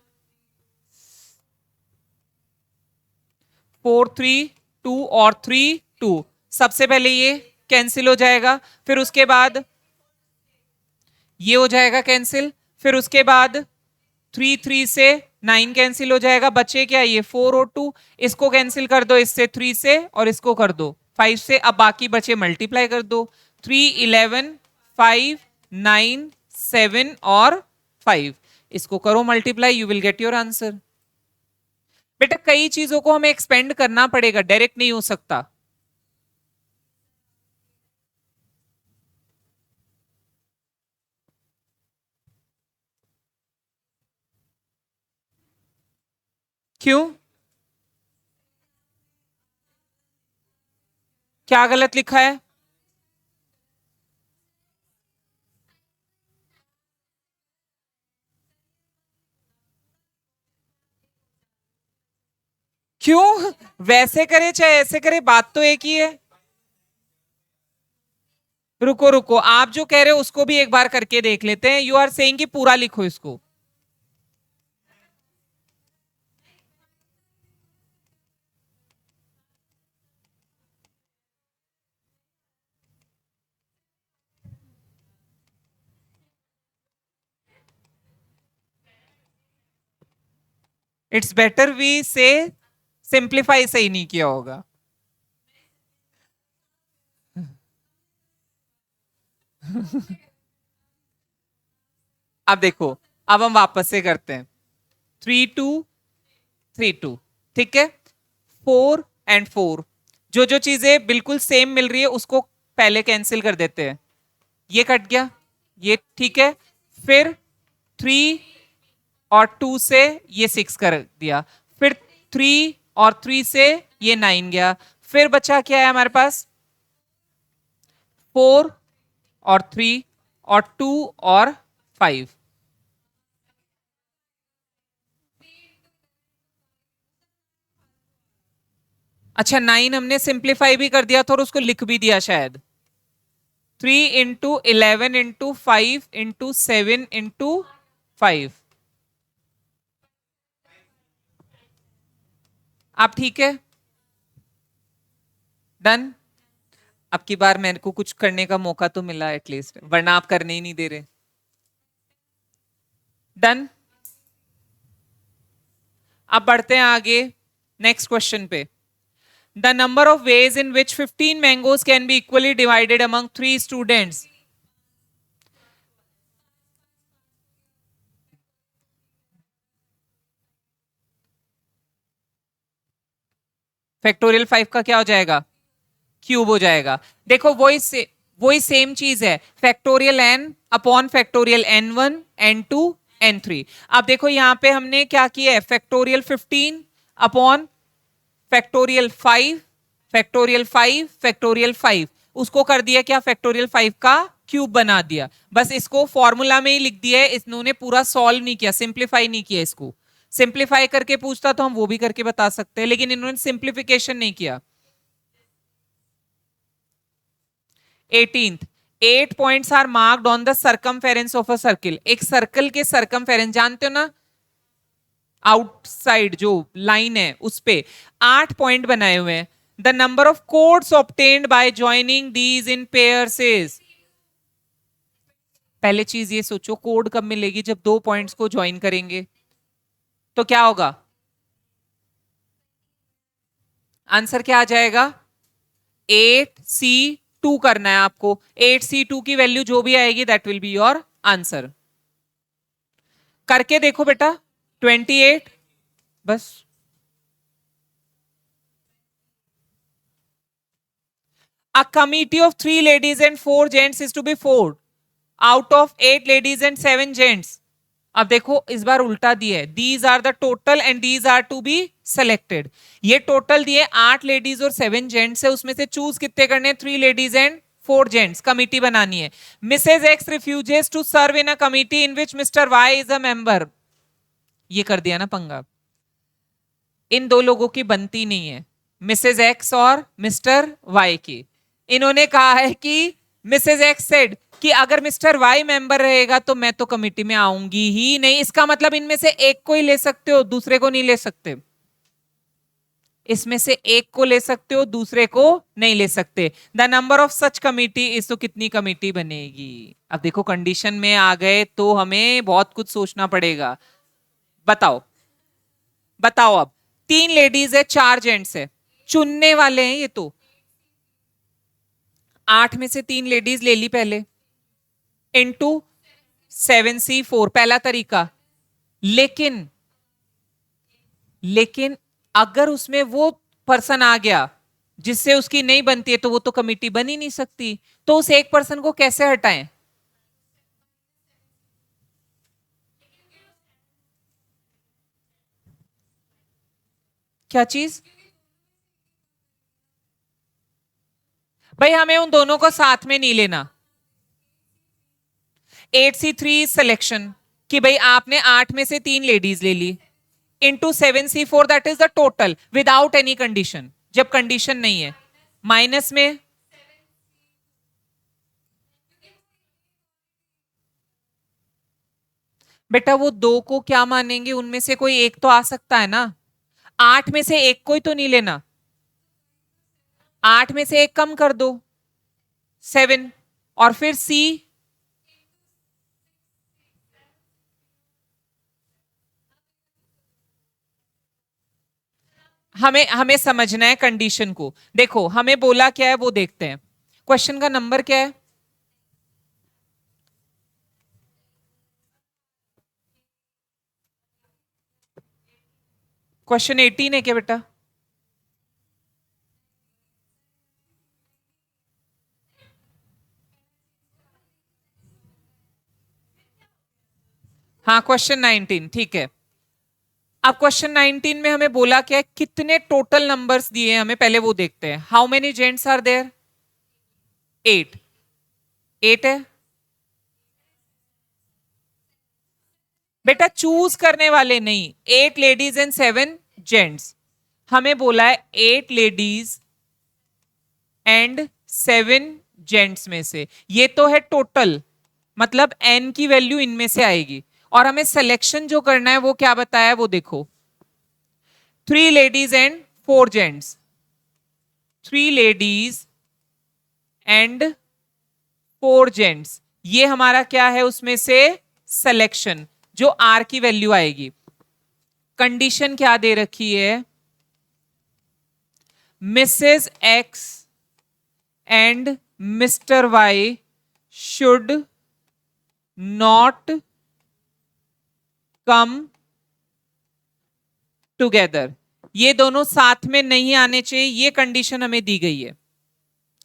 4 3 2 और 3 2। सबसे पहले ये कैंसिल हो जाएगा, फिर उसके बाद ये हो जाएगा कैंसिल, फिर उसके बाद 3 3 से 9 कैंसिल हो जाएगा, बचे क्या ये 4 और 2। इसको कैंसिल कर दो इससे 3 से, और इसको कर दो 5 से। अब बाकी बचे मल्टीप्लाई कर दो, 3 11 5 9 7 और 5। इसको करो multiply, you will get your answer. बेटा कई चीजों को हमें एक्सपेंड करना पड़ेगा, डायरेक्ट नहीं हो सकता। क्यों? क्या गलत लिखा है? क्यों? वैसे करे चाहे ऐसे करे, बात तो एक ही है। रुको रुको, आप जो कह रहे हो उसको भी एक बार करके देख लेते हैं। यू आर सेइंग कि पूरा लिखो इसको। इट्स बेटर वी से सिंप्लीफाई सही नहीं किया होगा। अब देखो, अब हम वापस से करते हैं। 3 2 3 2, ठीक है। 4 एंड 4, जो जो चीजें बिल्कुल सेम मिल रही है उसको पहले कैंसिल कर देते हैं। ये कट गया, ये ठीक है। फिर 3 और 2 से ये 6 कर दिया, फिर 3 और 3 से ये 9 गया, फिर बचा क्या है हमारे पास? 4 और 3 और 2 और 5। अच्छा 9 हमने सिंप्लीफाई भी कर दिया था और उसको लिख भी दिया शायद। 3 इंटू 11 इंटू 5 इंटू 7 इंटू 5। आप ठीक है? डन। अब की बार मेरे को कुछ करने का मौका तो मिला एटलीस्ट, वरना आप करने ही नहीं दे रहे। डन। अब बढ़ते हैं आगे नेक्स्ट क्वेश्चन पे। The number of ways in which 15 mangoes can be equally divided among 3 students. Factorial 5 का क्या हो जाएगा? क्यूब हो जाएगा। देखो वही सेम चीज है, factorial N upon factorial n1 n2 n3। अब देखो यहां पे हमने क्या किया है, factorial 15 upon factorial 5 factorial 5 factorial 5, उसको कर दिया क्या, फैक्टोरियल 5 का क्यूब बना दिया। बस इसको फॉर्मूला में ही लिख दिया है, इन्होंने पूरा सॉल्व नहीं किया, सिंप्लीफाई नहीं किया। इसको सिंप्लीफाई करके पूछता तो हम वो भी करके बता सकते हैं, लेकिन इन्होंने सिंप्लीफिकेशन नहीं किया। 18th, 8 points are marked on the circumference of a circle। एक सर्कल के circumference जानते हो ना, आउटसाइड जो लाइन है उस पे 8 पॉइंट बनाए हुए हैं। The number of codes obtained by joining these in pairs is. पहले चीज ये सोचो, कोड कब मिलेगी? जब दो पॉइंट्स को ज्वाइन करेंगे। तो क्या होगा? आंसर क्या आ जाएगा? 8C2 करना है आपको। 8C2 की वैल्यू जो भी आएगी that will be your answer. करके देखो बेटा, 28 बस। A committee of 3 ladies and 4 gents is to be formed out of 8 ladies and 7 gents। अब देखो इस बार उल्टा दिया है, these are the total and these are to be selected। ये टोटल दिए 8 लेडीज और 7 जेंट्स है, उसमें से चूज कितने करने? 3 लेडीज एंड 4 जेंट्स कमिटी बनानी है. Mrs X refuses to serve in a committee in which Mr Y is a member. ये कर दिया ना पंगा. इन दो लोगों की बनती नहीं है, मिसेज एक्स और मिस्टर वाई की. इन्होंने कहा है कि मिसेज एक्स सेड कि अगर मिस्टर वाई मेंबर रहेगा तो मैं तो कमिटी में आऊंगी ही नहीं. इसका मतलब इनमें से एक को ही ले सकते हो, दूसरे को नहीं ले सकते. इसमें से एक को ले सकते हो, दूसरे को नहीं ले सकते. The number of such committee इस, तो कितनी कमिटी बनेगी. अब देखो कंडीशन में आ गए तो हमें बहुत कुछ सोचना पड़ेगा. बताओ बताओ. अब 3 लेडीज है, 4 जेंट्स है, चुनने वाले हैं ये तो. 8 में से 3 लेडीज ले ली पहले, इनटू 7C4 पहला तरीका. लेकिन लेकिन अगर उसमें वो पर्सन आ गया जिससे उसकी नहीं बनती है तो वो तो कमिटी बन ही नहीं सकती. तो उस एक पर्सन को कैसे हटाएं. क्या चीज. भाई हमें उन दोनों को साथ में नहीं लेना. 8C3 सिलेक्शन कि भाई आपने 8 में से 3 लेडीज ले ली, into 7C4 that is the total without any condition. जब कंडीशन नहीं है माइनस में बेटा वो 2 को क्या मानेंगे, उनमें से कोई एक तो आ सकता है ना. 8 में से एक को ही तो नहीं लेना. 8 में से एक कम कर दो 7, और फिर सी. हमें हमें समझना है कंडीशन को. देखो हमें बोला क्या है वो देखते हैं. क्वेश्चन का नंबर क्या है. क्वेश्चन 18 है क्या बेटा. हाँ क्वेश्चन 19 ठीक है. अब क्वेश्चन 19 में हमें बोला क्या है, कितने टोटल नंबर्स दिए हैं हमें पहले वो देखते हैं. How many gents are there. 8. 8 है बेटा. चूज करने वाले नहीं. 8 लेडीज एंड 7 जेंट्स. हमें बोला है 8 लेडीज एंड 7 जेंट्स में से. ये तो है टोटल, मतलब एन की वैल्यू इनमें से आएगी. और हमें सिलेक्शन जो करना है वो क्या बताया वो देखो. 3 ladies and 4 gents. 3 ladies and 4 gents, ये हमारा क्या है उसमें से सिलेक्शन, जो आर की वैल्यू आएगी. कंडीशन क्या दे रखी है. Mrs x and mister why should not come together. ये दोनों साथ में नहीं आने चाहिए, ये कंडीशन हमें दी गई है.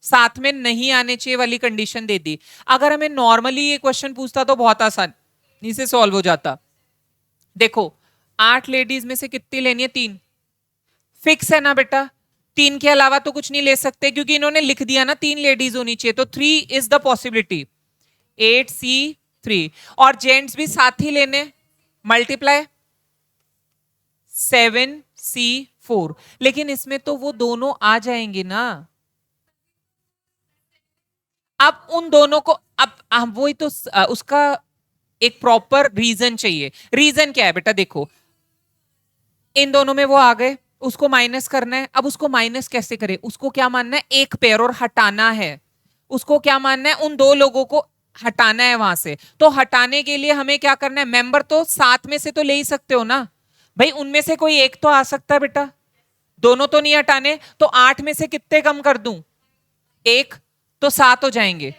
साथ में नहीं आने चाहिए वाली कंडीशन दे दी. अगर हमें नॉर्मली ये क्वेश्चन पूछता तो बहुत आसानी से सॉल्व हो जाता. देखो 8 लेडीज में से कितनी लेनी है. 3 फिक्स है ना बेटा. 3 के अलावा तो कुछ नहीं ले सकते क्योंकि इन्होंने लिख दिया ना 3 लेडीज होनी चाहिए. तो 3 इज द पॉसिबिलिटी. 8C3 और जेंट्स भी साथ ही लेने, मल्टीप्लाई 7C4. लेकिन इसमें तो वो दोनों आ जाएंगे ना. अब उन दोनों को अब वही तो उसका एक प्रॉपर रीजन चाहिए. रीजन क्या है बेटा. देखो इन दोनों में वो आ गए, उसको माइनस करना है. अब उसको माइनस कैसे करें. उसको क्या मानना है, एक पेयर और हटाना है. उसको क्या मानना है, उन 2 लोगों को हटाना है वहां से. तो हटाने के लिए हमें क्या करना है, मेंबर तो 7 में से तो ले ही सकते हो ना भाई. उनमें से कोई एक तो आ सकता है बेटा. दोनों तो नहीं हटाने, तो 8 में से कितने कम कर दूं, 1, तो 7 हो जाएंगे.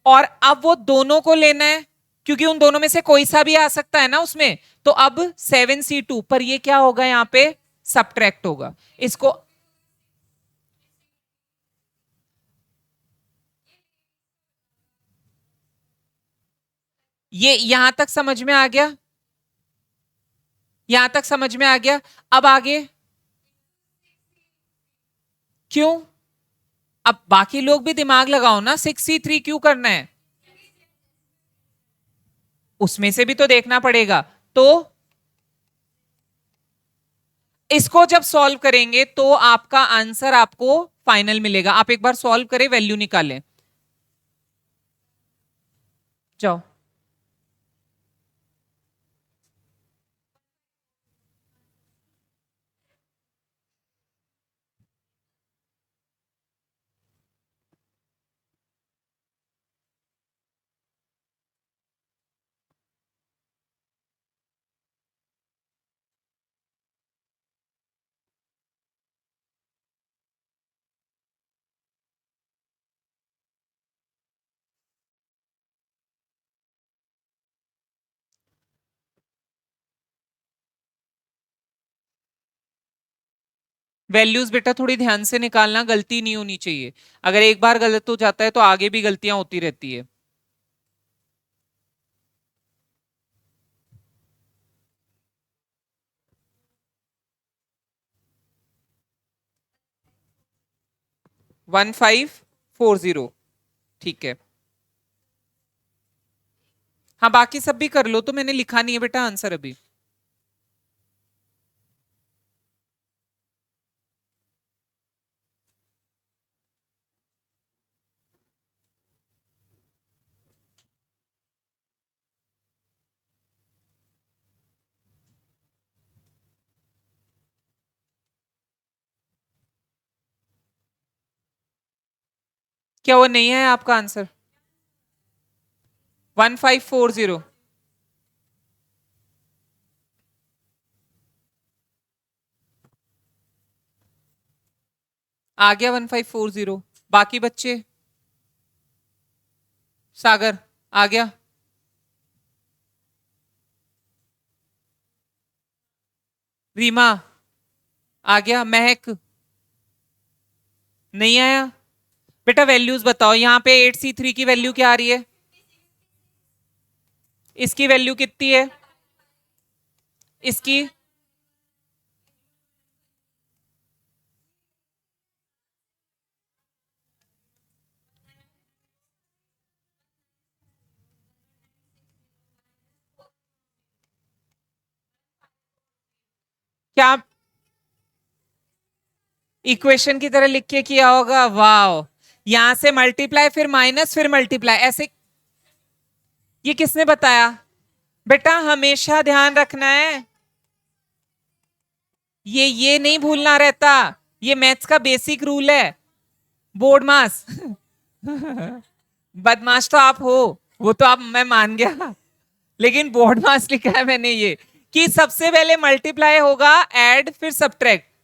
और अब वो दोनों को लेना है क्योंकि उन दोनों में से कोई सा भी आ सकता है ना उसमें. तो अब 7C2 पर ये क्या होगा, यहां पे सब्ट्रैक्ट होगा. इसको ये यहां तक समझ में आ गया. यहां तक समझ में आ गया. अब आगे क्यों अब बाकी लोग भी दिमाग लगाओ ना, 6C3 क्यों करना है, उसमें से भी तो देखना पड़ेगा। तो इसको जब सॉल्व करेंगे तो आपका आंसर आपको फाइनल मिलेगा। आप एक बार सॉल्व करें, वैल्यू निकालें, जाओ। वैल्यूज बेटा थोड़ी ध्यान से निकालना, गलती नहीं होनी चाहिए। अगर एक बार गलत हो जाता है तो आगे भी गलतियां होती रहती है। वन फाइव फोर जीरो, ठीक है। हाँ बाकी सब भी कर लो, तो मैंने लिखा नहीं है बेटा आंसर अभी। क्या वो नहीं है आपका आंसर? 1540। आ गया 1540। बाकी बच्चे, सागर आ गया, रीमा आ गया, महक नहीं आया। बेटा वैल्यूज बताओ, यहाँ पे 8C3 की वैल्यू क्या आ रही है, इसकी वैल्यू कितनी है, इसकी, क्या इक्वेशन की तरह लिख के किया होगा? वाह, यहां से मल्टीप्लाई फिर माइनस फिर मल्टीप्लाई ऐसे, ये किसने बताया? बेटा हमेशा ध्यान रखना है, ये नहीं भूलना रहता, ये मैथ्स का बेसिक रूल है। बोर्ड मास बदमाश तो आप हो, वो तो आप, मैं मान गया, लेकिन बोर्ड मास लिखा है मैंने ये, कि सबसे पहले मल्टीप्लाई होगा, ऐड फिर सब्ट्रैक्ट।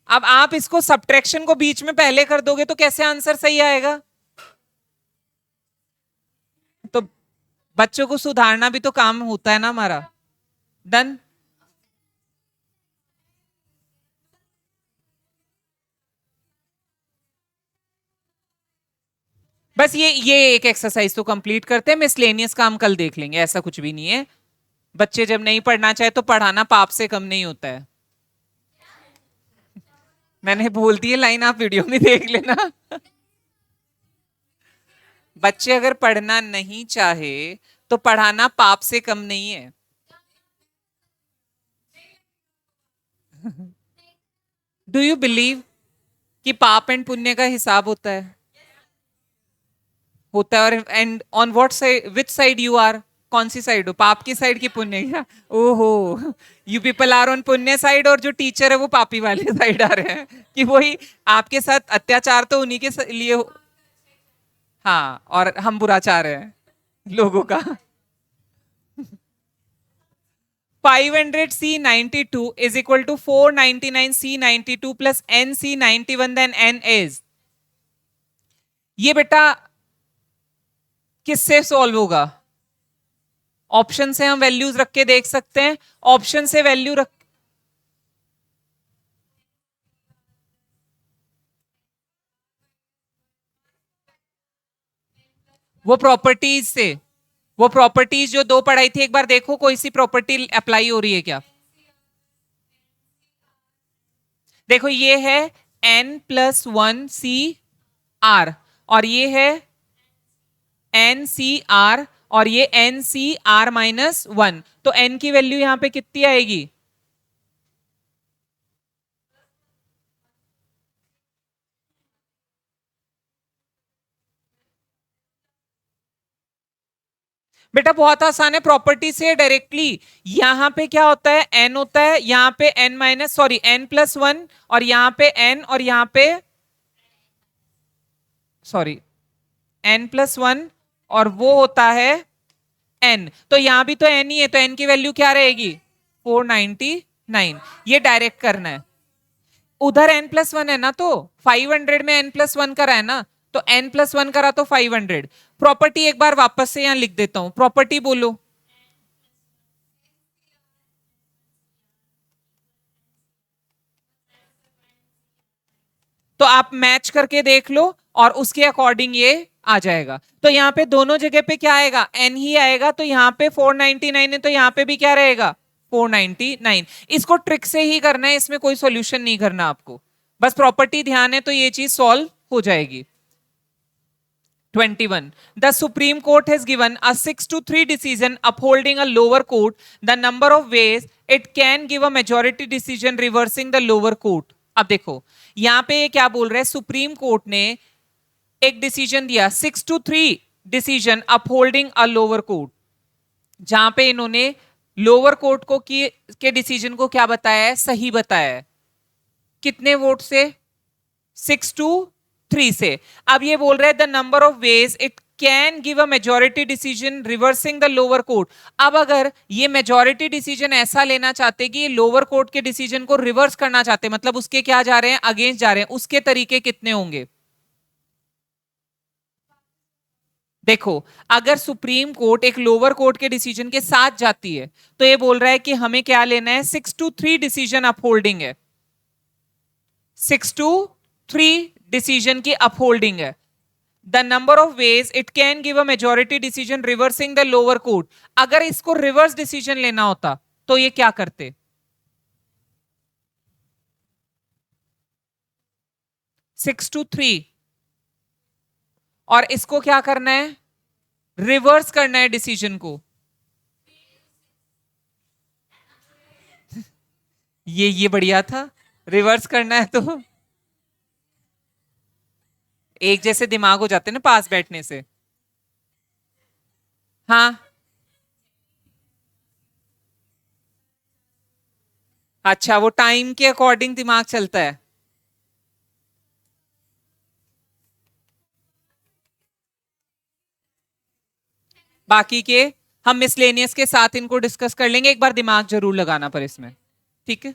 अब आप इसको सब्ट्रैक्शन को बीच में पहले कर दोगे तो कैसे आंसर सही आएगा? तो बच्चों को सुधारना भी तो काम होता है ना हमारा। डन। बस ये एक एक्सरसाइज तो कंप्लीट करते हैं, मिसलेनियस काम कल देख लेंगे, ऐसा कुछ भी नहीं है। बच्चे जब नहीं पढ़ना चाहे तो पढ़ाना पाप से कम नहीं होता है। मैंने बोल दी है लाइन, आप वीडियो में देख लेना। बच्चे अगर पढ़ना नहीं चाहे तो पढ़ाना पाप से कम नहीं है। डू यू बिलीव कि पाप एंड पुण्य का हिसाब होता है? होता है। और and on what side, which side you are, कौन सी साइड हो, पाप की साइड की पुण्य की? ओहो, यू पीपल आर ऑन पुण्य साइड, और जो टीचर है वो पापी वाले साइड आ रहे हैं, कि वही आपके साथ अत्याचार तो उन्हीं के लिए हाँ, और हम बुरा चाह रहे हैं लोगों का। 500C92 is equal to 499C92 plus NC91, then N is, ये बेटा किससे सॉल्व होगा? ऑप्शन से हम वैल्यूज रख के देख सकते हैं, ऑप्शन से वैल्यू रख, वो प्रॉपर्टीज से, वो प्रॉपर्टीज जो दो पढ़ाई थी, एक बार देखो कोई सी प्रॉपर्टी अप्लाई हो रही है क्या? देखो ये है n+1C आर, और ये है एन सी आर, और ये एन सी आर माइनस 1। तो एन की वैल्यू यहां पे कितनी आएगी? बेटा बहुत आसान है, प्रॉपर्टी से डायरेक्टली। यहां पे क्या होता है, एन होता है, यहां पे n minus sorry n plus 1, और यहां पे एन, और यहां पे सॉरी एन प्लस 1, और वो होता है एन। तो यहां भी तो एन ही है, तो एन की वैल्यू क्या रहेगी? 499। ये डायरेक्ट करना है। उधर एन प्लस 1 है ना, तो 500 में एन प्लस 1 करा है ना, तो एन प्लस 1 करा तो 500। प्रॉपर्टी एक बार वापस से यहां लिख देता हूं, प्रॉपर्टी बोलो। तो आप मैच करके देख लो, और उसके अकॉर्डिंग ये आ जाएगा। तो यहाँ पे दोनों जगह पे क्या आएगा? एन ही आएगा। तो यहाँ पे 499 है, तो यहाँ पे भी क्या रहेगा? 499। इसको ट्रिक से ही करना है, इसमें कोई सॉल्यूशन नहीं करना आपको, बस प्रॉपर्टी ध्यान है तो ये चीज सॉल्व हो जाएगी। 21. The Supreme Court has given a 6-3 decision upholding a lower court. The number of ways it can give a majority decision reversing the lower court. अब देखो यहां पे ये क्या बोल रहे हैं, सुप्रीम कोर्ट ने एक डिसीजन दिया 6-3 decision upholding a lower court, जहां पे इन्होंने लोअर कोर्ट को के डिसीजन को क्या बताया है? सही बताया है। कितने वोट से? 6-3 से। अब ये बोल रहे हैं the number of ways it can give a majority decision reversing the lower court. अब अगर ये मेजोरिटी डिसीजन ऐसा लेना चाहते कि ये लोअर कोर्ट के डिसीजन को रिवर्स करना चाहते, मतलब उसके क्या जा रहे हैं? अगेंस्ट जा रहे हैं, उसके तरीके कितने होंगे? देखो अगर सुप्रीम कोर्ट एक लोअर कोर्ट के डिसीजन के साथ जाती है, तो ये बोल रहा है कि हमें क्या लेना है? 6-3 डिसीजन अपहोल्डिंग है, 6-3 डिसीजन की अपहोल्डिंग है। The number of ways it can give a majority decision reversing the lower court. अगर इसको रिवर्स डिसीजन लेना होता तो ये क्या करते? 6-3, और इसको क्या करना है? रिवर्स करना है डिसीजन को। ये बढ़िया था, रिवर्स करना है तो एक जैसे दिमाग हो जाते हैं ना पास बैठने से। हाँ अच्छा, वो टाइम के अकॉर्डिंग दिमाग चलता है। बाकी के हम मिसलेनियस के साथ इनको डिस्कस कर लेंगे, एक बार दिमाग जरूर लगाना पर इसमें। ठीक है।